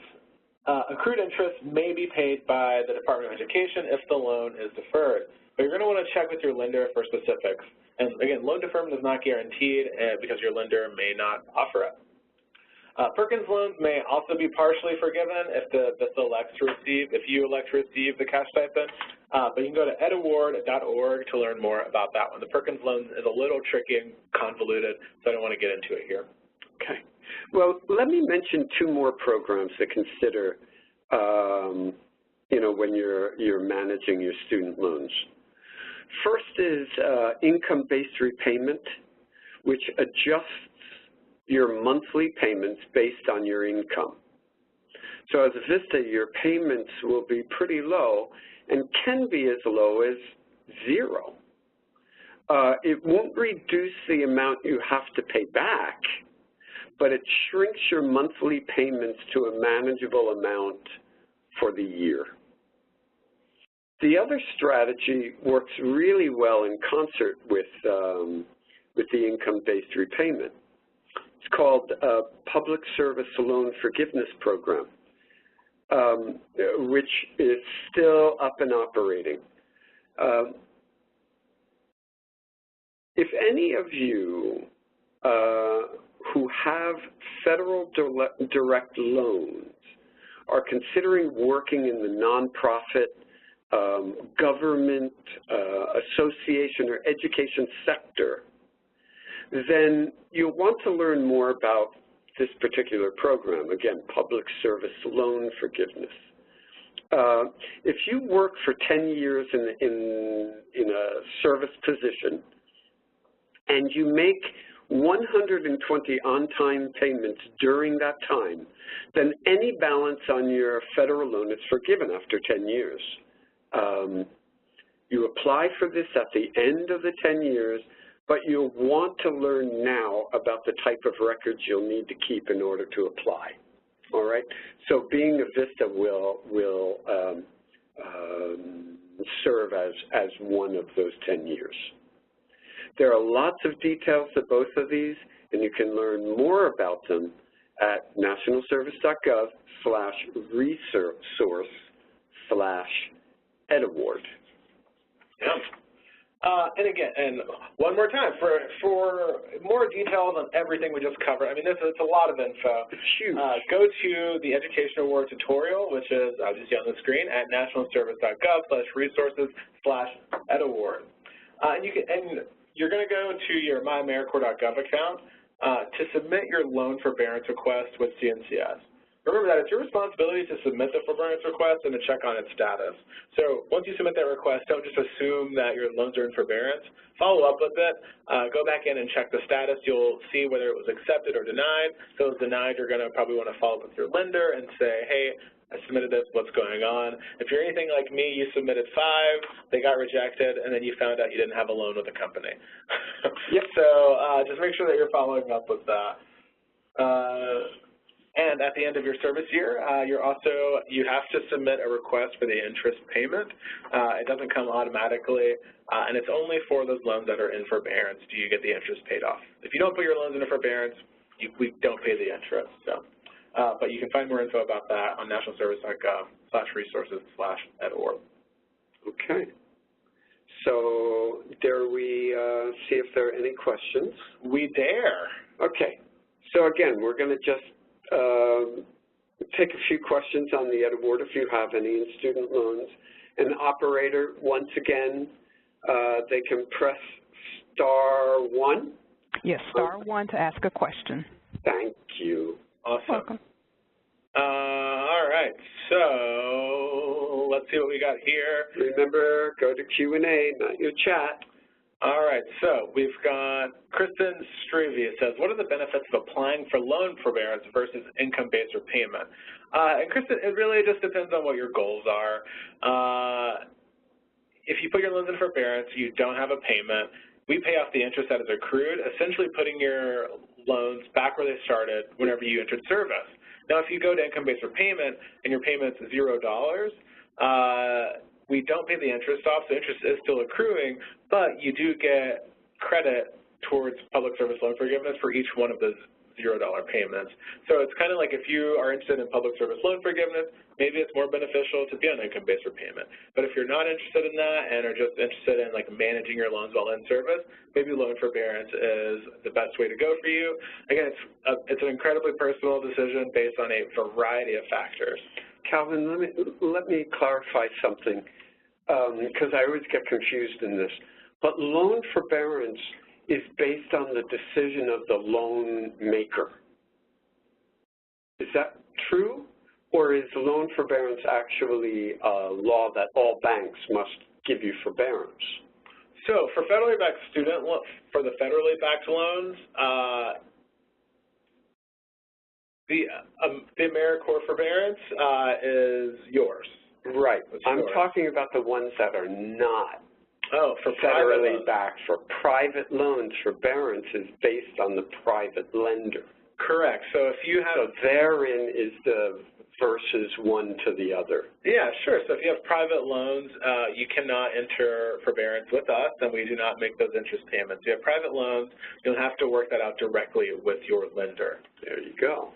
accrued interest may be paid by the Department of Education if the loan is deferred, but you're going to want to check with your lender for specifics. And again, loan deferment is not guaranteed because your lender may not offer it. Perkins loans may also be partially forgiven if the VISTA elects to receive, if you elect to receive the cash stipend, but you can go to edaward.org to learn more about that one. The Perkins loan is a little tricky and convoluted, so I don't want to get into it here. Okay. Well, let me mention two more programs to consider, you know, when you're managing your student loans. First is income-based repayment, which adjusts your monthly payments based on your income. So as a VISTA, your payments will be pretty low and can be as low as zero. It won't reduce the amount you have to pay back, but it shrinks your monthly payments to a manageable amount for the year. The other strategy works really well in concert with the income-based repayment. It's called Public Service Loan Forgiveness Program, which is still up and operating. If any of you who have federal direct loans are considering working in the nonprofit, government, association, or education sector, then you'll want to learn more about this particular program, again, Public Service Loan Forgiveness. If you work for 10 years in a service position and you make 120 on-time payments during that time, then any balance on your federal loan is forgiven after 10 years. You apply for this at the end of the 10 years, but you'll want to learn now about the type of records you'll need to keep in order to apply. All right? So being a VISTA will serve as one of those 10 years. There are lots of details to both of these, and you can learn more about them at nationalservice.gov/resource/edaward. Yeah. And again, and one more time, for more details on everything we just covered, I mean, it's a lot of info. It's huge. Go to the Education Award tutorial, which is, I'll just see on the screen, at nationalservice.gov/resources/edaward. And you're going to go to your myamericorps.gov account to submit your loan forbearance request with CNCS. Remember that it's your responsibility to submit the forbearance request and to check on its status. So once you submit that request, don't just assume that your loans are in forbearance. Follow up with it. Go back in and check the status. You'll see whether it was accepted or denied. If it was denied, you're going to probably want to follow up with your lender and say, hey, I submitted this, what's going on? If you're anything like me, you submitted 5, they got rejected, and then you found out you didn't have a loan with the company. Yep. So just make sure that you're following up with that. And at the end of your service year, you have to submit a request for the interest payment. It doesn't come automatically, and it's only for those loans that are in forbearance do you get the interest paid off. If you don't put your loans into forbearance, we don't pay the interest. So, but you can find more info about that on nationalservice.gov/resources/edaward. Okay. So dare we see if there are any questions? We dare. Okay. So again, we're going to just take a few questions on the EdAward if you have any in student loans. An operator, once again, they can press *1. Yes, *1 to ask a question. Thank you. Awesome. Welcome. All right, so let's see what we got here. Remember, go to Q&A, not your chat. All right, so we've got Kristen Strivey. It says, what are the benefits of applying for loan forbearance versus income-based repayment? And Kristen, it really just depends on what your goals are. If you put your loans in forbearance, you don't have a payment, we pay off the interest that is accrued, essentially putting your loans back where they started whenever you entered service. Now, if you go to income-based repayment and your payment's $0, we don't pay the interest off, so interest is still accruing, but you do get credit towards public service loan forgiveness for each one of those $0 payments. So it's kind of like if you are interested in public service loan forgiveness, maybe it's more beneficial to be on income-based repayment. But if you're not interested in that and are just interested in like managing your loans while in service, maybe loan forbearance is the best way to go for you. Again, it's an incredibly personal decision based on a variety of factors. Calvin, let me clarify something, because I always get confused in this. But loan forbearance is based on the decision of the loan maker. Is that true? Or is loan forbearance actually a law that all banks must give you forbearance? So for federally backed for the federally backed loans, the AmeriCorps forbearance is yours. Right. I'm talking about the ones that are not for federally backed. For private loans, forbearance is based on the private lender. Correct. So if you have... So therein is the versus one to the other. Yeah, sure. So if you have private loans, you cannot enter forbearance with us, and we do not make those interest payments. If you have private loans, you'll have to work that out directly with your lender. There you go.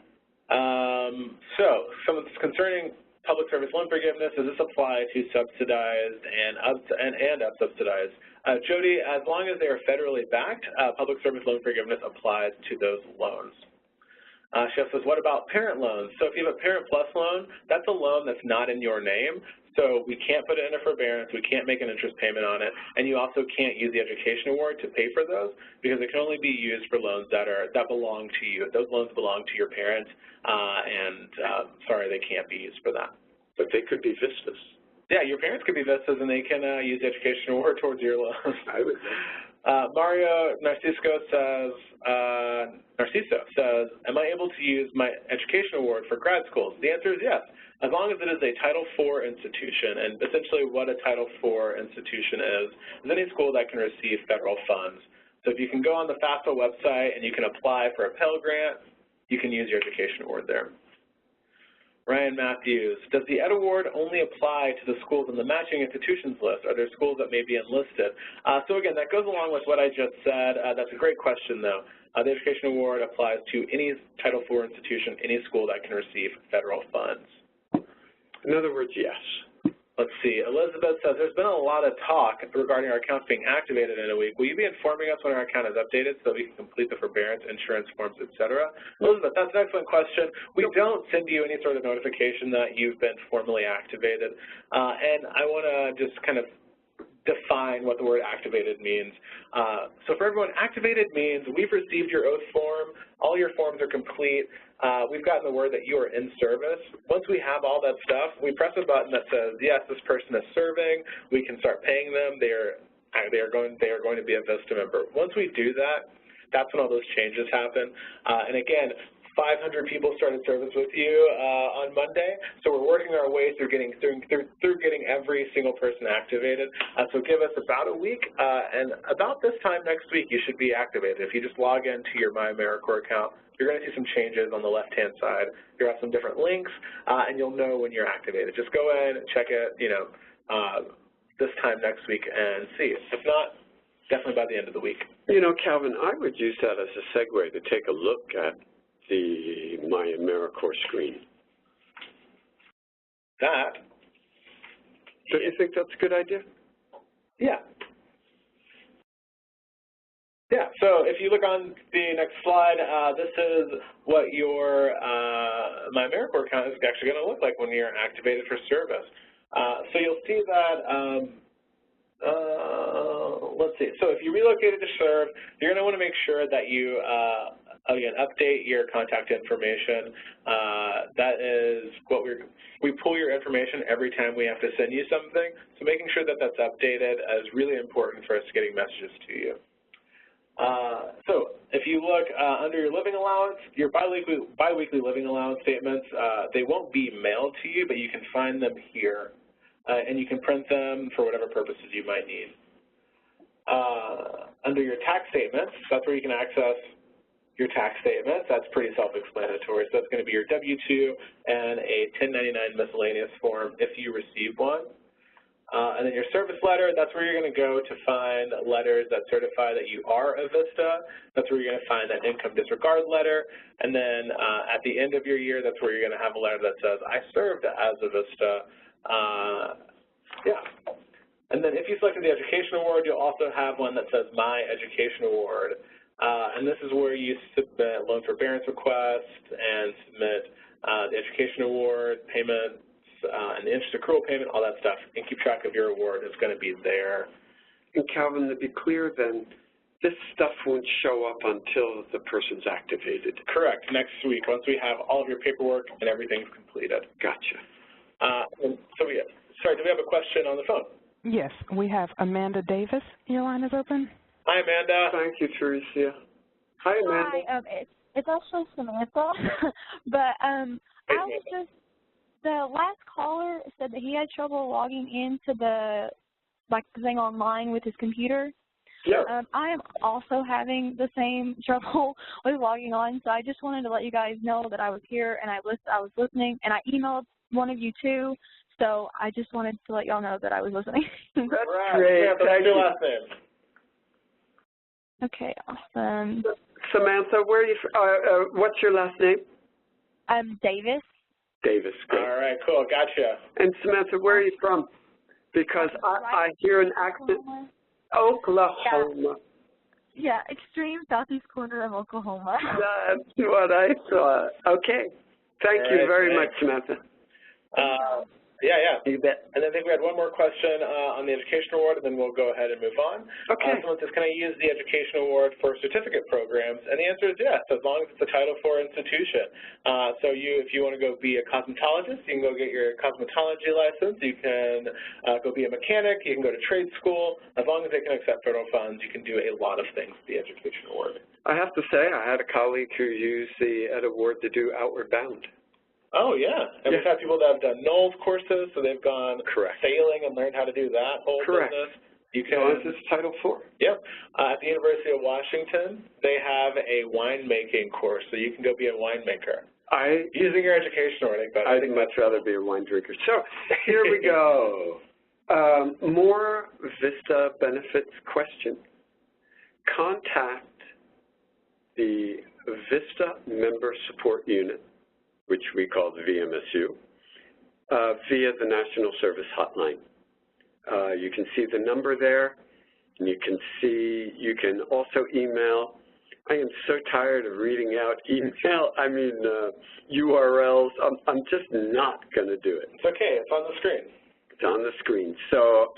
So some of this concerning public service loan forgiveness, does this apply to subsidized and unsubsidized? Jody, as long as they are federally backed, public service loan forgiveness applies to those loans. She says, what about parent loans? So if you have a Parent Plus loan, that's a loan that's not in your name, so we can't put it into forbearance, we can't make an interest payment on it, and you also can't use the education award to pay for those because it can only be used for loans that belong to you. If those loans belong to your parent, sorry, they can't be used for that. But they could be Vistas. Yeah, your parents could be Vistas, and they can use the education award towards your loans. I would know. Mario Narciso says, am I able to use my education award for grad schools? The answer is yes, as long as it is a Title IV institution. And essentially what a Title IV institution is any school that can receive federal funds. So if you can go on the FAFSA website and you can apply for a Pell Grant, you can use your education award there. Ryan Matthews, does the Ed Award only apply to the schools in the matching institutions list? Are there schools that may be enlisted? So again, that goes along with what I just said. That's a great question, though. The Education Award applies to any Title IV institution, any school that can receive federal funds. In other words, yes. Let's see. Elizabeth says, there's been a lot of talk regarding our accounts being activated in a week. Will you be informing us when our account is updated so we can complete the forbearance, insurance forms, et cetera? Elizabeth, that's an excellent question. We don't send you any sort of notification that you've been formally activated. And I want to just kind of define what the word activated means. So for everyone, activated means we've received your oath form, all your forms are complete, we've gotten the word that you are in service. Once we have all that stuff, we press a button that says, yes, this person is serving, we can start paying them, they are going to be a VISTA member. Once we do that, that's when all those changes happen. And again, 500 people started service with you on Monday, so we're working our way through getting every single person activated. So give us about a week, and about this time next week, you should be activated. If you just log into your My AmeriCorps account, you're going to see some changes on the left-hand side. You'll have some different links, and you'll know when you're activated. Just go in, check it, this time next week, and see. If not, definitely by the end of the week. You know, Calvin, I would use that as a segue to take a look at the My AmeriCorps screen. Don't you think that's a good idea? Yeah. Yeah, so if you look on the next slide, this is what your My AmeriCorps account is actually going to look like when you're activated for service. So you'll see that, let's see, so if you relocated to serve, you're going to want to make sure that you again, update your contact information. That is what we pull your information every time we have to send you something. So making sure that that's updated is really important for us getting messages to you. So if you look under your living allowance, your biweekly living allowance statements, they won't be mailed to you, but you can find them here. And you can print them for whatever purposes you might need. Under your tax statements, that's where you can access your tax statements. That's pretty self-explanatory. So that's going to be your W-2 and a 1099 miscellaneous form if you receive one. And then your service letter, that's where you're going to go to find letters that certify that you are a VISTA. That's where you're going to find that income disregard letter. And then at the end of your year, that's where you're going to have a letter that says, I served as a VISTA. And then if you selected the Education Award, you'll also have one that says My Education Award. And this is where you submit loan forbearance requests and submit the Education Award payment, and the interest accrual payment, all that stuff, and keep track of your award. It's going to be there. And Calvin, to be clear then, this stuff won't show up until the person's activated. Correct. Next week, once we have all of your paperwork and everything's completed. Gotcha. Sorry, do we have a question on the phone? Yes, we have Amanda Davis. Your line is open. Hi, Amanda. Thank you, Teresa. Hi, Amanda. Hi, it's actually Samantha, but I was just, the last caller said that he had trouble logging into the thing online with his computer. Yeah. I am also having the same trouble with logging on, so I just wanted to let you guys know that I was here and I was listening, and I emailed one of you too, so I just wanted to let y'all know that I was listening. That's right. great. Yeah, what's your last name? Okay, awesome. Samantha, where are you? What's your last name? Davis. Davis. Great. All right, cool, gotcha. And Samantha, where are you from? Because I hear an accent. Oklahoma. Yeah, extreme southeast corner of Oklahoma. That's what I thought. Okay. Thank you very much, Samantha. Yeah. You bet. And I think we had one more question on the Education Award, and then we'll go ahead and move on. Okay. Someone says, can I use the Education Award for certificate programs? And the answer is yes, as long as it's a Title IV institution. So if you want to go be a cosmetologist, you can go get your cosmetology license. You can go be a mechanic. You can go to trade school. As long as they can accept federal funds, you can do a lot of things with the Education Award. I have to say, I had a colleague who used the Ed Award to do Outward Bound. Oh, yeah. And we've had people that have done NOLS courses, so they've gone sailing and learned how to do that whole business. You can. This is Title IV. Yep. At the University of Washington, they have a winemaking course, so you can go be a winemaker. Using your education award. I'd much rather be a wine drinker. So here we go. More VISTA benefits question. Contact the VISTA Member Support Unit, which we call the VMSU, via the National Service Hotline. You can see the number there, and you can also email. I am so tired of reading out URLs. I'm just not going to do it. It's okay. It's on the screen. It's on the screen. So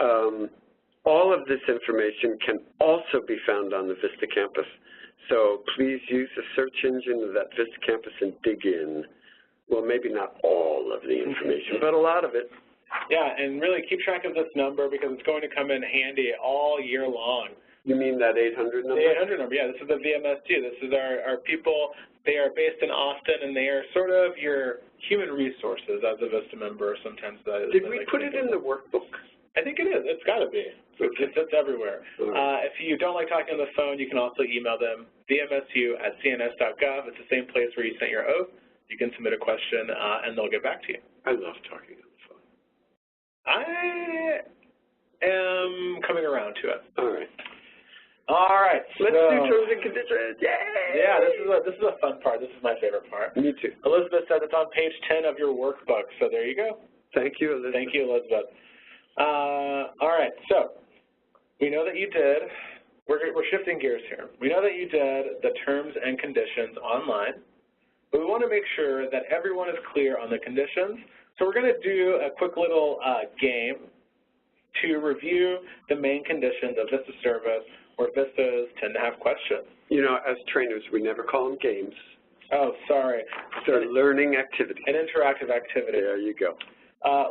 all of this information can also be found on the VISTA campus. So please use the search engine of that VISTA campus and dig in. Well, maybe not all of the information, but a lot of it. Yeah, and really keep track of this number because it's going to come in handy all year long. You mean that 800 number? The 800 number, yeah. This is the VMSU. This is our people. They are based in Austin, and they are sort of your human resources as a VISTA member. Sometimes that is. Did we put it in the workbook? I think it is. It's got to be. Okay. It's everywhere. If you don't like talking on the phone, you can also email them, vmsu@cns.gov. It's the same place where you sent your oath. You can submit a question, and they'll get back to you. I love talking on the phone. I am coming around to it. All right. All right. Let's do terms and conditions. Yay! Yeah, this is a fun part. This is my favorite part. Me too. Elizabeth said it's on page 10 of your workbook, so there you go. Thank you, Elizabeth. Thank you, Elizabeth. All right, so we know that you did. We're shifting gears here. We know that you did the terms and conditions online. But we want to make sure that everyone is clear on the conditions. So we're going to do a quick little game to review the main conditions of VISTA service, where VISTAs tend to have questions. You know, as trainers, we never call them games. Oh, sorry. They're learning activities. An interactive activity. There you go.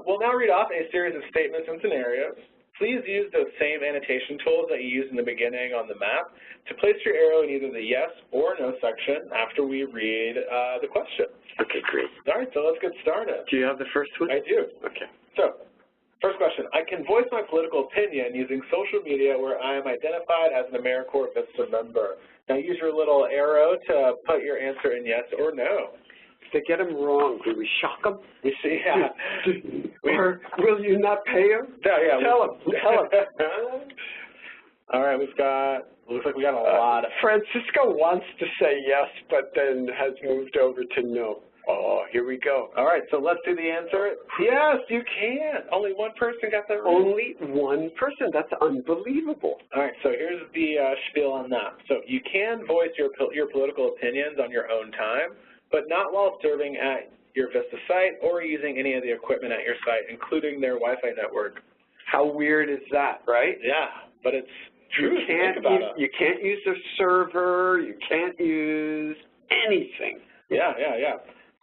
We'll now read off a series of statements and scenarios. Please use those same annotation tools that you used in the beginning on the map to place your arrow in either the yes or no section after we read the question. Okay, great. All right, so let's get started. Do you have the first one? I do. Okay. So, first question. I can voice my political opinion using social media where I am identified as an AmeriCorps VISTA member. Now use your little arrow to put your answer in yes or no. If they get them wrong, will we shock them? We see, yeah. Or will you not pay them? Yeah, Tell him. All right, looks like we got a lot of... Francisco wants to say yes, but then has moved over to no. Oh, here we go. All right, so let's do the answer. Yes, you can. Only one person got that right. Only one person. That's unbelievable. All right, so here's the spiel on that. So you can voice your political opinions on your own time, but not while serving at your VISTA site or using any of the equipment at your site, including their Wi-Fi network. How weird is that, right? Yeah, but it's true. You can't use a server. You can't use anything. Yeah.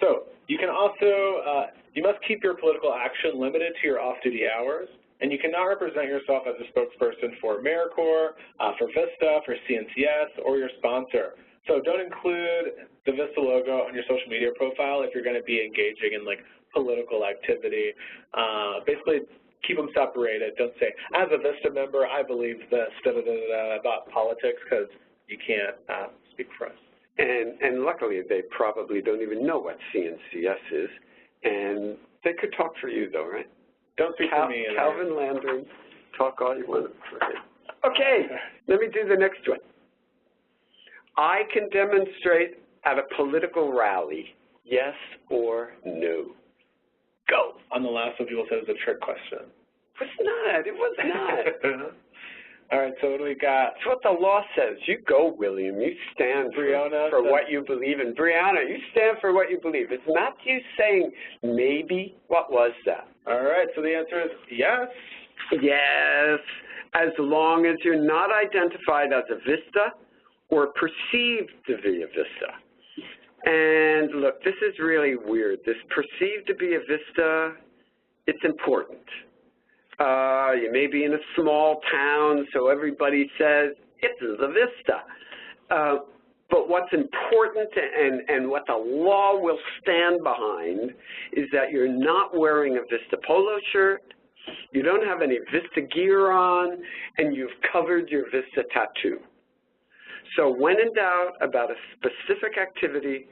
So you can also, you must keep your political action limited to your off-duty hours, and you cannot represent yourself as a spokesperson for AmeriCorps, for VISTA, for CNCS, or your sponsor. So don't include the VISTA logo on your social media profile if you're going to be engaging in like political activity. Basically, keep them separated. Don't say, as a VISTA member, I believe this, about politics, because you can't speak for us. And luckily, they probably don't even know what CNCS is, and they could talk for you, though, right? Don't speak for me. Calvin Landry, talk all you want for him. Okay, let me do the next one. I can demonstrate at a political rally, yes or no. Go. On the last one, people said it was a trick question. It was not. All right, so what do we got? That's what the law says. You go, William. You stand for what you believe in. Brianna, you stand for what you believe. It's not you saying maybe. What was that? All right, so the answer is yes. Yes, as long as you're not identified as a VISTA or perceived to be a VISTA. And look, this is really weird. This perceived to be a VISTA, it's important. You may be in a small town, so everybody says, it is a VISTA. But what's important and what the law will stand behind is that you're not wearing a VISTA polo shirt, you don't have any VISTA gear on, and you've covered your VISTA tattoo. So when in doubt about a specific activity,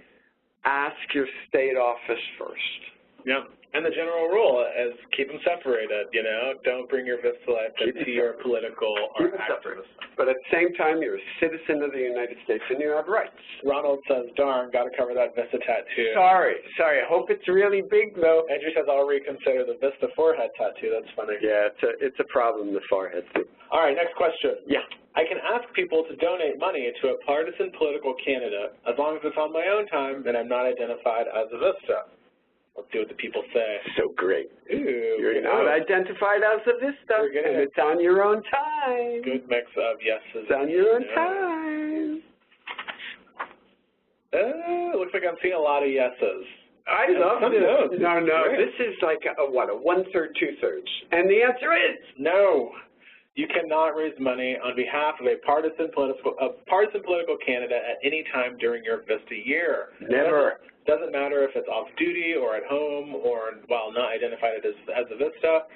ask your state office first. Yeah. And the general rule is keep them separated, you know. Don't bring your VISTA life into your political or activist. But at the same time, you're a citizen of the United States and you have rights. Ronald says, darn, got to cover that VISTA tattoo. Sorry. I hope it's really big, though. Andrew says, I'll reconsider the VISTA forehead tattoo. That's funny. Yeah, it's a problem, the forehead thing. All right, next question. Yeah. I can ask people to donate money to a partisan political candidate as long as it's on my own time and I'm not identified as a VISTA. Let's see what the people say. So great. Ooh, you're not identified as a VISTA, and it's on your own time. Good mix of yeses. It's on your own time. Looks like I'm seeing a lot of yeses. I love this. No, great. This is like a 1/3, 2/3. And the answer is? No. You cannot raise money on behalf of a partisan political candidate at any time during your VISTA year. Never. Doesn't matter if it's off-duty or at home or while not identified as a VISTA.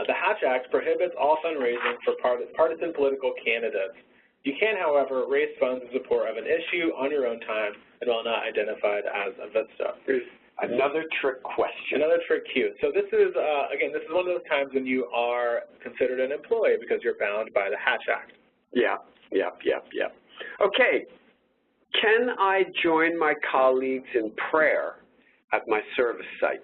The Hatch Act prohibits all fundraising for partisan political candidates. You can, however, raise funds in support of an issue on your own time and while not identified as a VISTA. There's another trick question. Another trick cue. So this is, again, this is one of those times when you are considered an employee because you're bound by the Hatch Act. Yeah. Okay. Can I join my colleagues in prayer at my service site?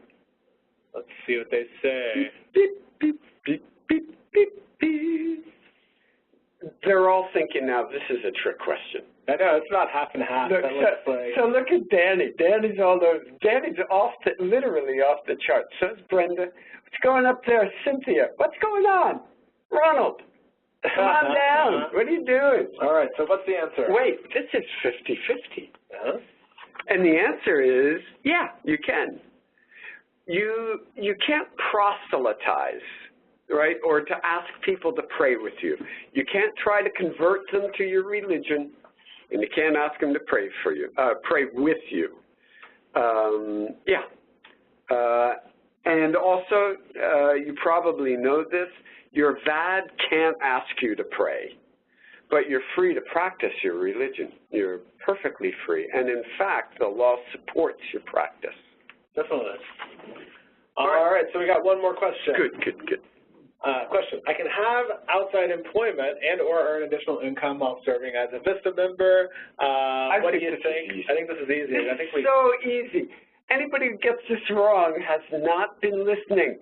Let's see what they say. Beep, beep, beep, beep, beep, beep. They're all thinking now, this is a trick question. I know, it's not half and half. Look, so look at Danny. Danny's literally off the chart. So is Brenda. What's going up there? Cynthia. What's going on? Ronald. Come on down. What are you doing? All right, so what's the answer? Wait, this is 50-50. And the answer is, yeah, you can. You can't proselytize, right, or to ask people to pray with you. You can't try to convert them to your religion, and you can't ask them to pray for you, pray with you. And also, you probably know this, your VAD can't ask you to pray, but you're free to practice your religion. You're perfectly free. And in fact, the law supports your practice. Definitely. All right, so we got one more question. Good. Question, I can have outside employment and or earn additional income while serving as a VISTA member. What do you think? I think this is easy. I think we. So easy. Anybody who gets this wrong has not been listening.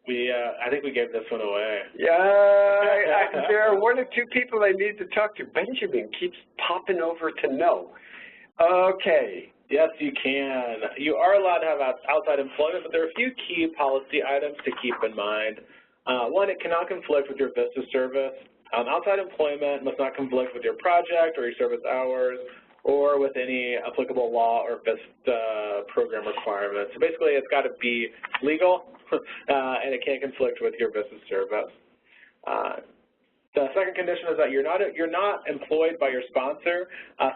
I think we gave this one away. Yeah, there are one or two people I need to talk to. Benjamin keeps popping over to no. Okay. Yes, you can. You are allowed to have outside employment, but there are a few key policy items to keep in mind. One, it cannot conflict with your VISTA service. Outside employment must not conflict with your project or your service hours or with any applicable law or VISTA program requirements. So basically, it's got to be legal, and it can't conflict with your VISTA service. The second condition is that you're not employed by your sponsor,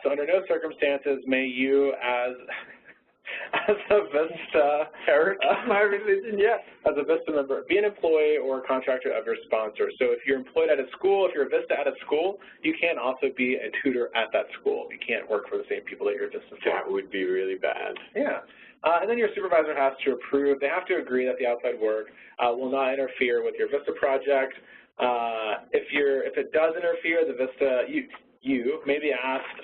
so under no circumstances may you, as a VISTA, Eric, my religion, yes. As a VISTA member, be an employee or a contractor of your sponsor. So if you're employed at a school, if you're a VISTA at a school, you can't also be a tutor at that school. You can't work for the same people that you're VISTA for. That would be really bad. Yeah. And then your supervisor has to approve. They have to agree that the outside work will not interfere with your VISTA project. If it does interfere, the VISTA, you may be asked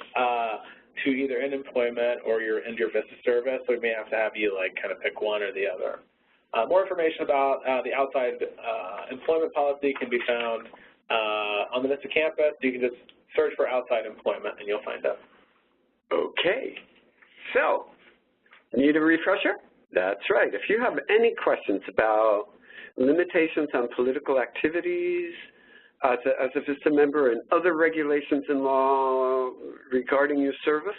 to either end employment or end your VISTA service, so we may have to have you kind of pick one or the other. More information about the outside employment policy can be found on the VISTA campus. You can just search for outside employment and you'll find it. Okay. So, need a refresher? That's right. If you have any questions about limitations on political activities as a VISTA member and other regulations in law regarding your service,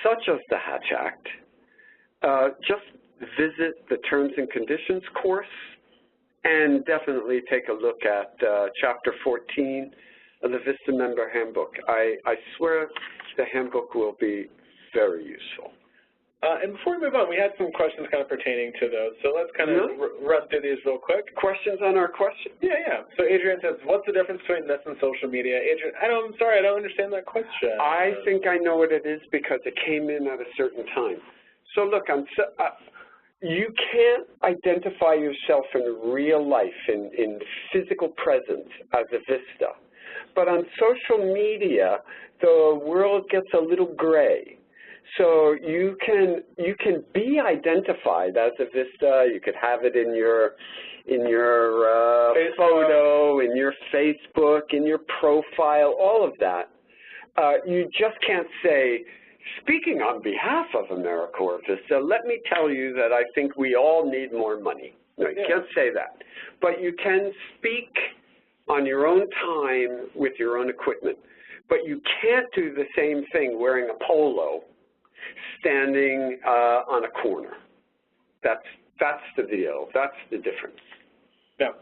such as the Hatch Act, just visit the Terms and Conditions course and definitely take a look at Chapter 14 of the VISTA Member Handbook. I swear the handbook will be very useful. And before we move on, we had some questions kind of pertaining to those, so let's kind of run through these real quick. Questions on our question? Yeah. So Adrian says, what's the difference between this and social media? Adrian, I'm sorry, I don't understand that question. I think I know what it is because it came in at a certain time. So look, you can't identify yourself in real life, in physical presence as a VISTA. But on social media, the world gets a little gray. So you can be identified as a VISTA. You could have it in your photo, in your Facebook, in your profile, all of that. You just can't say, speaking on behalf of AmeriCorps VISTA, let me tell you that I think we all need more money. No, you can't say that. But you can speak on your own time with your own equipment. But you can't do the same thing wearing a polo standing on a corner. That's the deal. That's the difference. Yeah.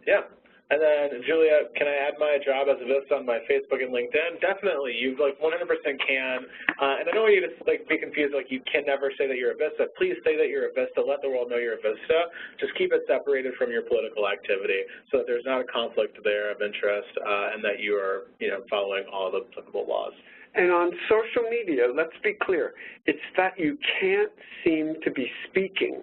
Yeah. And then, Julia, can I add my job as a VISTA on my Facebook and LinkedIn? Definitely. You 100% can. And I don't want you to be confused, you can never say that you're a VISTA. Please say that you're a VISTA. Let the world know you're a VISTA. Just keep it separated from your political activity so that there's not a conflict there of interest and that you are, following all the applicable laws. And on social media, let's be clear, it's that you can't seem to be speaking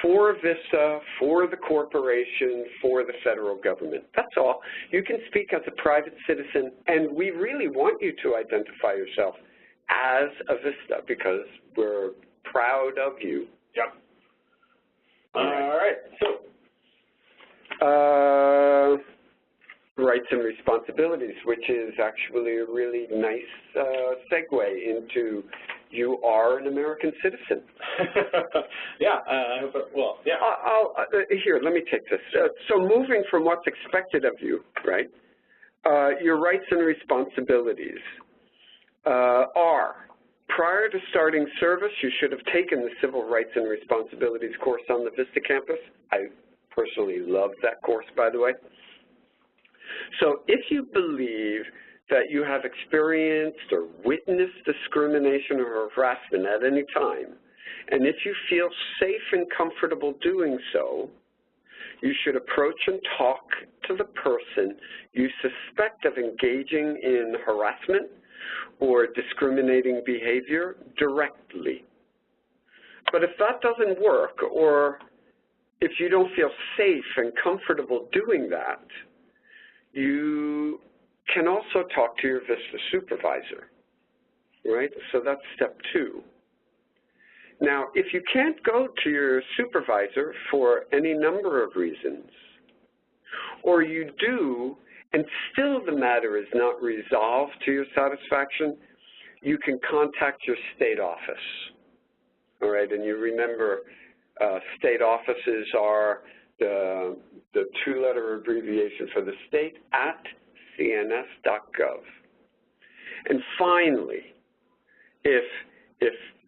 for VISTA, for the corporation, for the federal government. That's all. You can speak as a private citizen, and we really want you to identify yourself as a VISTA because we're proud of you. Yep. All right. So, rights and responsibilities, which is actually a really nice segue into you are an American citizen. Yeah, well, yeah. Here, let me take this. So moving from what's expected of you, right, your rights and responsibilities are, prior to starting service, you should have taken the Civil Rights and Responsibilities course on the VISTA campus. I personally love that course, by the way. So if you believe that you have experienced or witnessed discrimination or harassment at any time, and if you feel safe and comfortable doing so, you should approach and talk to the person you suspect of engaging in harassment or discriminating behavior directly. But if that doesn't work, or if you don't feel safe and comfortable doing that, you can also talk to your VISTA supervisor, right? So that's step 2. Now, if you can't go to your supervisor for any number of reasons, or you do, and still the matter is not resolved to your satisfaction, you can contact your state office, all right? And you remember state offices are the 2-letter abbreviation for the state, at cns.gov. And finally, if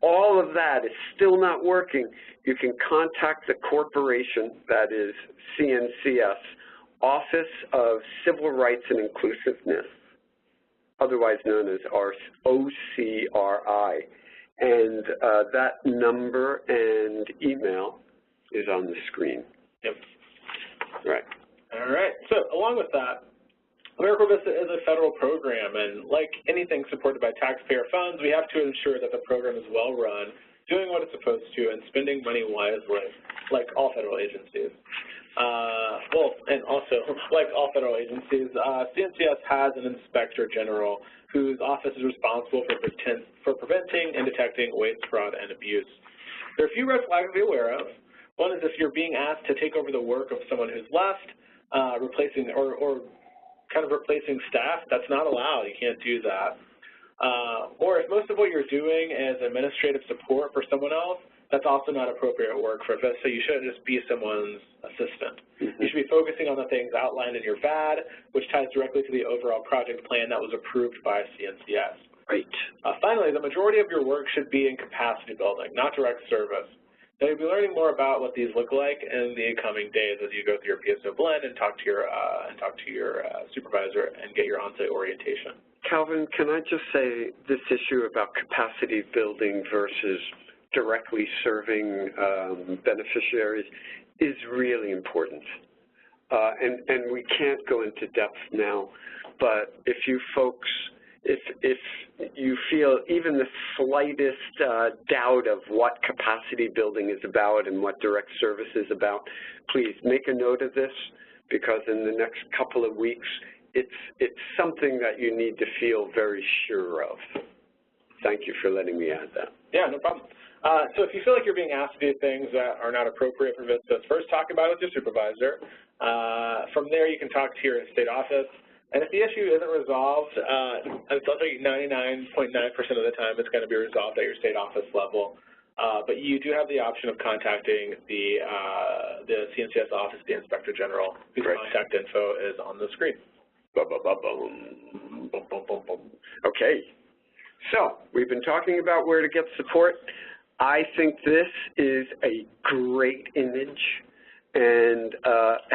all of that is still not working, you can contact the corporation, that is CNCS, Office of Civil Rights and Inclusiveness, otherwise known as OCRI. And that number and email is on the screen. Yep. Right. All right. So along with that, AmeriCorps Vista is a federal program, and like anything supported by taxpayer funds, we have to ensure that the program is well run, doing what it's supposed to, and spending money wisely, like all federal agencies. And also, like all federal agencies, CNCS has an inspector general whose office is responsible for preventing and detecting waste, fraud, and abuse. There are a few red flags to be aware of. One is if you're being asked to take over the work of someone who's left, replacing or kind of replacing staff, that's not allowed. You can't do that. Or if most of what you're doing is administrative support for someone else, that's also not appropriate work for VISTA. You shouldn't just be someone's assistant. You should be focusing on the things outlined in your VAD, which ties directly to the overall project plan that was approved by CNCS. Great. Finally, the majority of your work should be in capacity building, not direct service. Now, you'll be learning more about what these look like in the coming days as you go through your PSO blend and talk to your supervisor and get your on-site orientation. Calvin, can I just say this issue about capacity building versus directly serving beneficiaries is really important. And we can't go into depth now, but if you folks, if you feel even the slightest doubt of what capacity building is about and what direct service is about, please make a note of this, because in the next couple of weeks, it's something that you need to feel very sure of. Thank you for letting me add that. Yeah, no problem. So if you feel like you're being asked to do things that are not appropriate for VISTA, first talk about it with your supervisor. From there, you can talk to your state office. And if the issue isn't resolved, I'd say 99.9% of the time it's going to be resolved at your state office level. But you do have the option of contacting the CNCS office, the Inspector General, whose contact info is on the screen. Okay. So we've been talking about where to get support. I think this is a great image and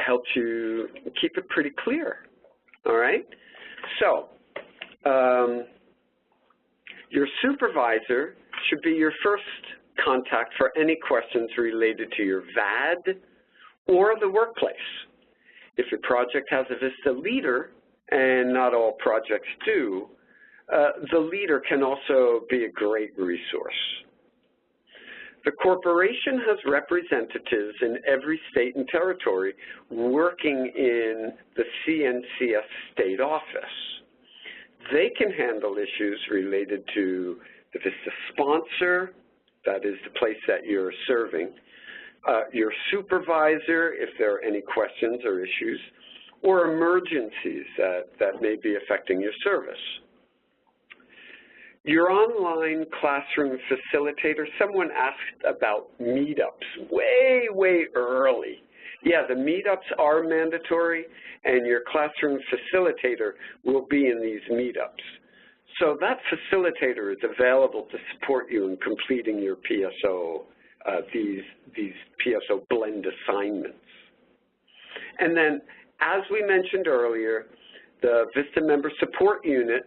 helps you keep it pretty clear. All right? So your supervisor should be your first contact for any questions related to your VAD or the workplace. If your project has a VISTA leader, and not all projects do, the leader can also be a great resource. The corporation has representatives in every state and territory working in the CNCS state office. They can handle issues related to the VISTA sponsor, that is the place that you're serving, your supervisor, if there are any questions or issues, or emergencies that may be affecting your service. Your online classroom facilitator, someone asked about meetups way early. Yeah, the meetups are mandatory, and your classroom facilitator will be in these meetups. So that facilitator is available to support you in completing your PSO, these PSO blend assignments. And then, as we mentioned earlier, the VISTA Member Support Unit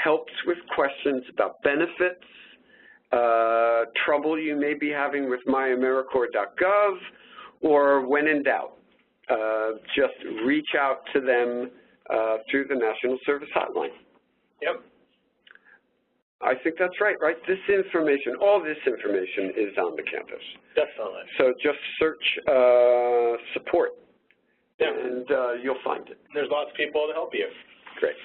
helps with questions about benefits, trouble you may be having with myamericorps.gov, or when in doubt, just reach out to them through the National Service Hotline. Yep. I think that's right, right? This information, all this information is on the campus. Definitely. So just search support, yeah. and you'll find it. There's lots of people to help you. Great.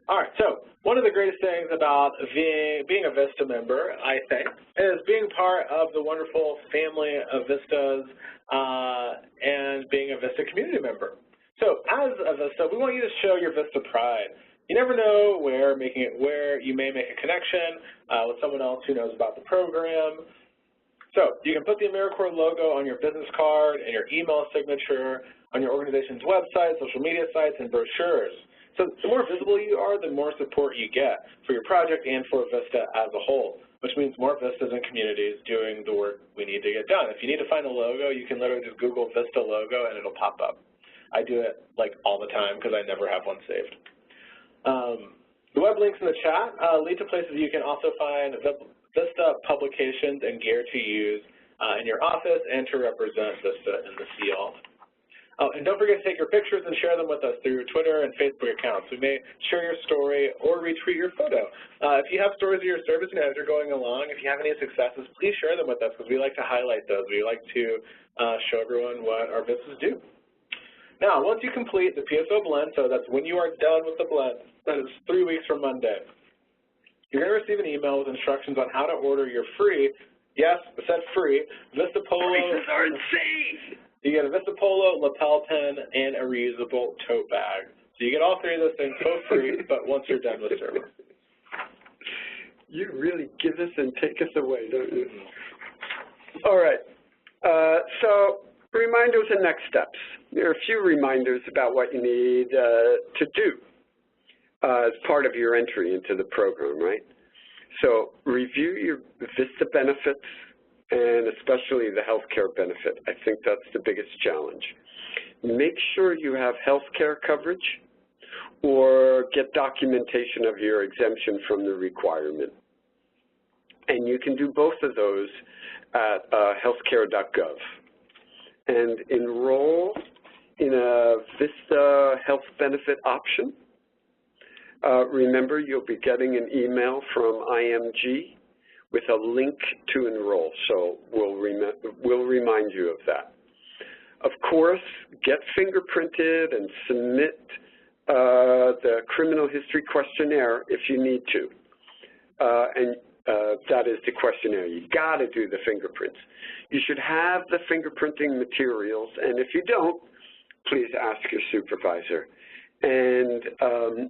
All right, so one of the greatest things about being a VISTA member, I think, is being part of the wonderful family of VISTAs and being a VISTA community member. So as a VISTA, we want you to show your VISTA pride. You never know where you may make a connection with someone else who knows about the program. So you can put the AmeriCorps logo on your business card and your email signature, on your organization's website, social media sites, and brochures. So the more visible you are, the more support you get for your project and for VISTA as a whole, which means more VISTAs and communities doing the work we need to get done. If you need to find a logo, you can literally just Google VISTA logo and it'll pop up. I do it like all the time because I never have one saved. The web links in the chat lead to places you can also find VISTA publications and gear to use in your office and to represent VISTA in the field. Oh, and don't forget to take your pictures and share them with us through your Twitter and Facebook accounts. We may share your story or retweet your photo. If you have stories of your service and as you're going along, if you have any successes, please share them with us because we like to highlight those. We like to show everyone what our VISTAs do. Now, once you complete the PSO blend, so that's when you are done with the blend, that is 3 weeks from Monday, you're going to receive an email with instructions on how to order your free, yes, I said free, VISTA Polo. Prices are insane! You get a VISTA Polo, lapel pin, and a reusable tote bag. So you get all three of those things for free, but once you're done with service. You really give us and take us away, don't you? All right. So reminders and next steps. There are a few reminders about what you need to do as part of your entry into the program, right? So review your VISTA benefits, and especially the healthcare benefit. I think that's the biggest challenge. Make sure you have healthcare coverage or get documentation of your exemption from the requirement. And you can do both of those at healthcare.gov. And enroll in a VISTA health benefit option. Remember, you'll be getting an email from IMG with a link to enroll, so we'll remind you of that. Of course, get fingerprinted and submit the criminal history questionnaire if you need to. That is the questionnaire. You got to do the fingerprints. You should have the fingerprinting materials, and if you don't, please ask your supervisor. And,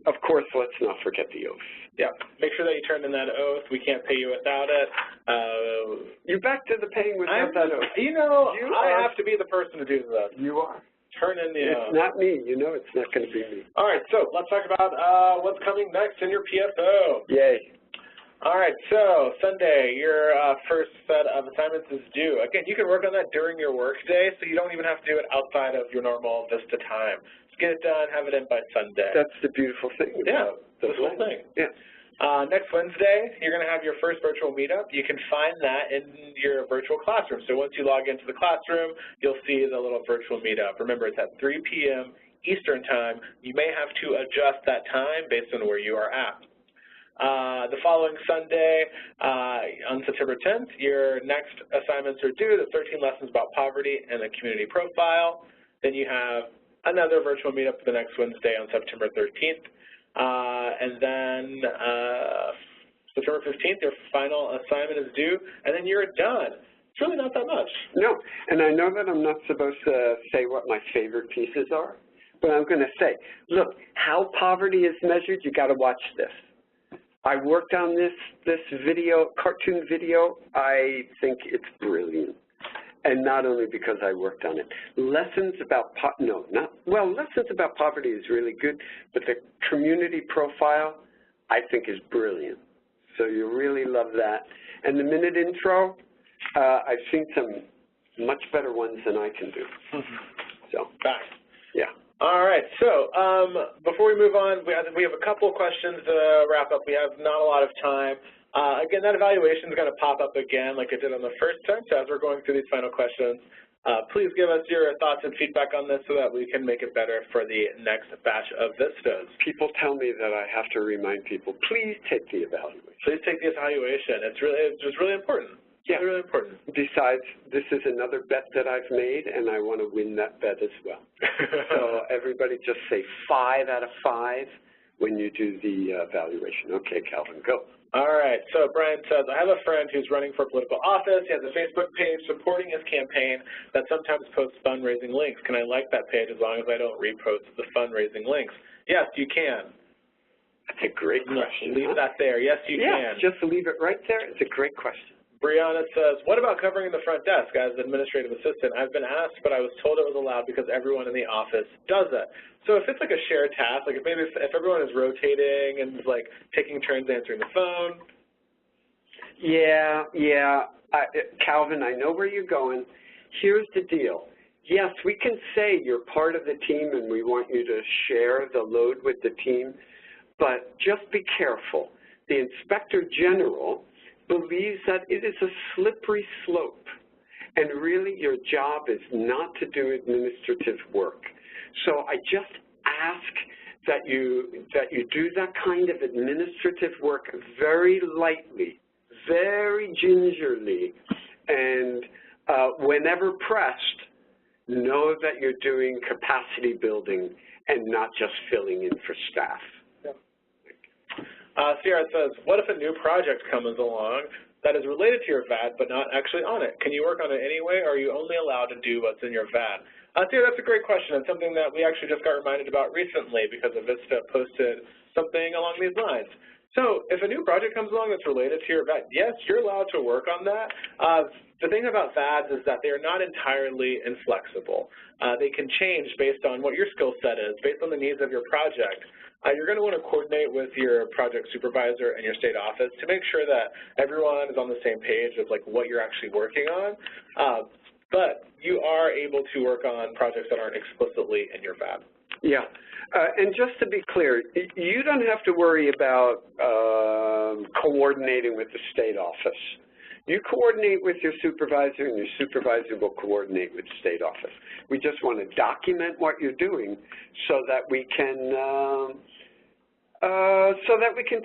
of course, let's not forget the oath. Yeah, make sure that you turn in that oath. We can't pay you without it. You're back to the paying without that oath. You know, I have to be the person to do this. You are. Turn in the oath. It's not me. You know it's not going to be me. All right, so let's talk about what's coming next in your PSO. Yay. All right, so Sunday, your first set of assignments is due. Again, you can work on that during your work day, so you don't even have to do it outside of your normal VISTA time. Get it done, have it in by Sunday. That's the beautiful thing. Yeah, this whole thing. Yeah. Next Wednesday, you're going to have your first virtual meetup. You can find that in your virtual classroom. So once you log into the classroom, you'll see the little virtual meetup. Remember, it's at 3 p.m. Eastern Time. You may have to adjust that time based on where you are at. The following Sunday, on September 10th, your next assignments are due, the 13 lessons about poverty and the community profile. Then you have another virtual meetup the next Wednesday on September 13th. And then September 15th, your final assignment is due, and then you're done. It's really not that much. No, and I know that I'm not supposed to say what my favorite pieces are, but I'm going to say, look, how poverty is measured, you got to watch this. I worked on this video, cartoon video. I think it's brilliant. And not only because I worked on it. Lessons about lessons about poverty is really good, but the community profile, I think, is brilliant. So you'll really love that. And the minute intro, I've seen some much better ones than I can do. So, back. Yeah. All right. So before we move on, we have a couple of questions to wrap up. We have not a lot of time. Again, that evaluation is going to pop up again like it did on the first time. So as we're going through these final questions, Please give us your thoughts and feedback on this so that we can make it better for the next batch of VISTAs. People tell me that I have to remind people, please take the evaluation. Please take the evaluation. It's just really important. Yeah. It's really important. Besides, this is another bet that I've made, and I want to win that bet as well. So everybody just say 5 out of 5 when you do the evaluation. Okay, Calvin, go. All right, so Brian says, I have a friend who's running for political office. He has a Facebook page supporting his campaign that sometimes posts fundraising links. Can I like that page as long as I don't repost the fundraising links? Yes, you can. That's a great question. Leave that there. Yes, you can. Just leave it right there. It's a great question. Brianna says, what about covering the front desk as administrative assistant? I've been asked, but I was told it was allowed because everyone in the office does it. So if it's like a shared task, like if everyone is rotating and like taking turns answering the phone. Yeah. Calvin, I know where you're going. Here's the deal. Yes, we can say you're part of the team and we want you to share the load with the team, but just be careful. The Inspector General believes that it is a slippery slope, and really your job is not to do administrative work. So I just ask that you do that kind of administrative work very lightly, very gingerly, and whenever pressed, know that you're doing capacity building and not just filling in for staff. Sierra says, what if a new project comes along that is related to your VAD but not actually on it? Can you work on it anyway, or are you only allowed to do what's in your VAD? Sierra, that's a great question. It's something that we actually just got reminded about recently because of VISTA posted something along these lines. So if a new project comes along that's related to your VAD, yes, you're allowed to work on that. The thing about VADs is that they are not entirely inflexible. They can change based on what your skill set is, based on the needs of your project. You're going to want to coordinate with your project supervisor and your state office to make sure that everyone is on the same page of like what you're actually working on. But you are able to work on projects that aren't explicitly in your VAD. Yeah, and just to be clear, you don't have to worry about coordinating with the state office. You coordinate with your supervisor, and your supervisor will coordinate with the state office. We just want to document what you're doing so that we can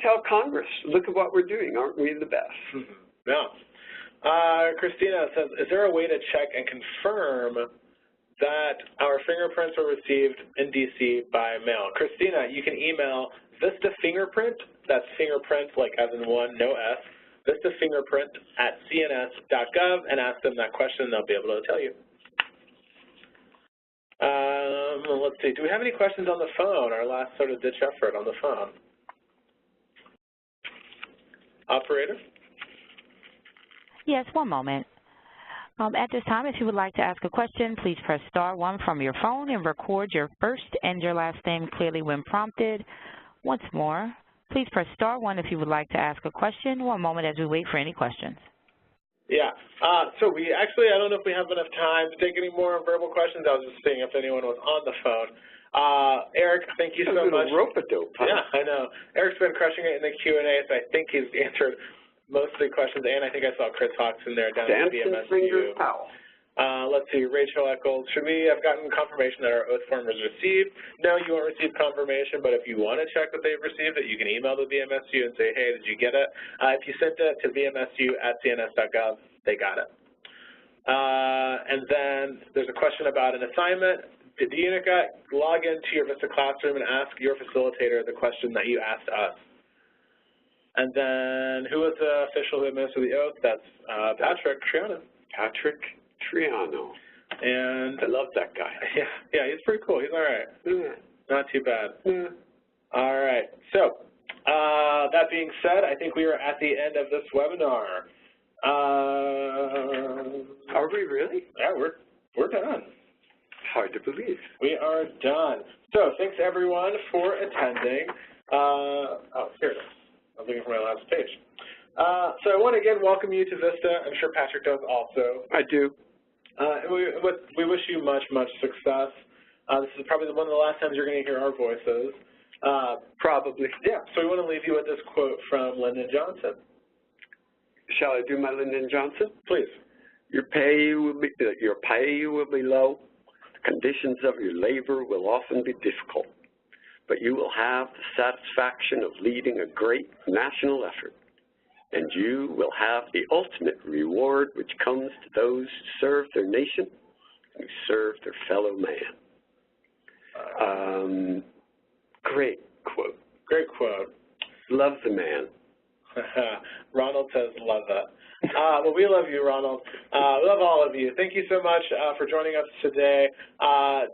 tell Congress, look at what we're doing. Aren't we the best? Yeah. Christina says, is there a way to check and confirm that our fingerprints were received in DC by mail? Christina, you can email Vista Fingerprint, that's fingerprint like as in one, no S, vistafingerprint@cns.gov, and ask them that question, and they'll be able to tell you. Let's see, do we have any questions on the phone, our last sort of ditch effort on the phone? Operator? Yes, one moment. At this time, if you would like to ask a question, please press *1 from your phone and record your first and your last name clearly when prompted. Once more, please press *1 if you would like to ask a question. One moment as we wait for any questions. Yeah, so we actually, I don't know if we have enough time to take any more verbal questions. I was just seeing if anyone was on the phone. Eric, thank you so much. Rope-a-dope, huh? Yeah, I know. Eric's been crushing it in the Q&A, so I think he's answered most of the questions, and I think I saw Chris Hawks in there down at the VMSU. Let's see, Rachel Eccles, should we have gotten confirmation that our oath form was received? No, you won't receive confirmation, but if you want to check that they've received it, you can email the VMSU and say, hey, did you get it? If you sent it to vmsu@cns.gov, they got it. And then there's a question about an assignment. Did Unica log into your Vista Classroom and ask your facilitator the question that you asked us? And then who was the official who administered the oath? That's Patrick Triano. Patrick Triano. And I love that guy. Yeah, he's pretty cool. He's all right. Not too bad. All right. So that being said, I think we are at the end of this webinar. Are we really? Yeah, we're done. Hard to believe. We are done. So thanks everyone for attending. Oh, here it is. I was looking for my last page. So I want to again welcome you to Vista. I'm sure Patrick does also. I do. We wish you much, much success. This is probably one of the last times you're going to hear our voices. Probably. Yeah, so we want to leave you with this quote from Lyndon Johnson. Shall I do my Lyndon Johnson? Please. Your pay will be low. The conditions of your labor will often be difficult, but you will have the satisfaction of leading a great national effort, and you will have the ultimate reward which comes to those who serve their nation and who serve their fellow man. Great quote. Great quote. Love the man. Ronald says, love that. Well, we love you, Ronald. We love all of you. Thank you so much for joining us today.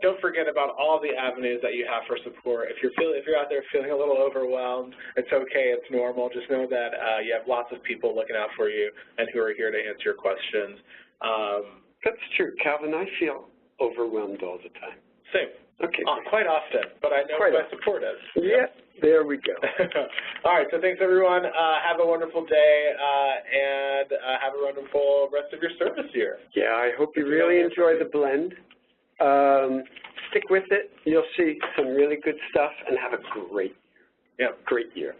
Don't forget about all the avenues that you have for support. If you're out there feeling a little overwhelmed, it's okay. It's normal. Just know that you have lots of people looking out for you and who are here to answer your questions. That's true, Calvin. I feel overwhelmed all the time. Same. Okay. Quite often, but I know who my support is. Yeah, there we go. All right, so thanks, everyone. Have a wonderful day, and have a wonderful rest of your service year. Yeah, I hope you really enjoy the blend. Stick with it. You'll see some really good stuff, and have a great year.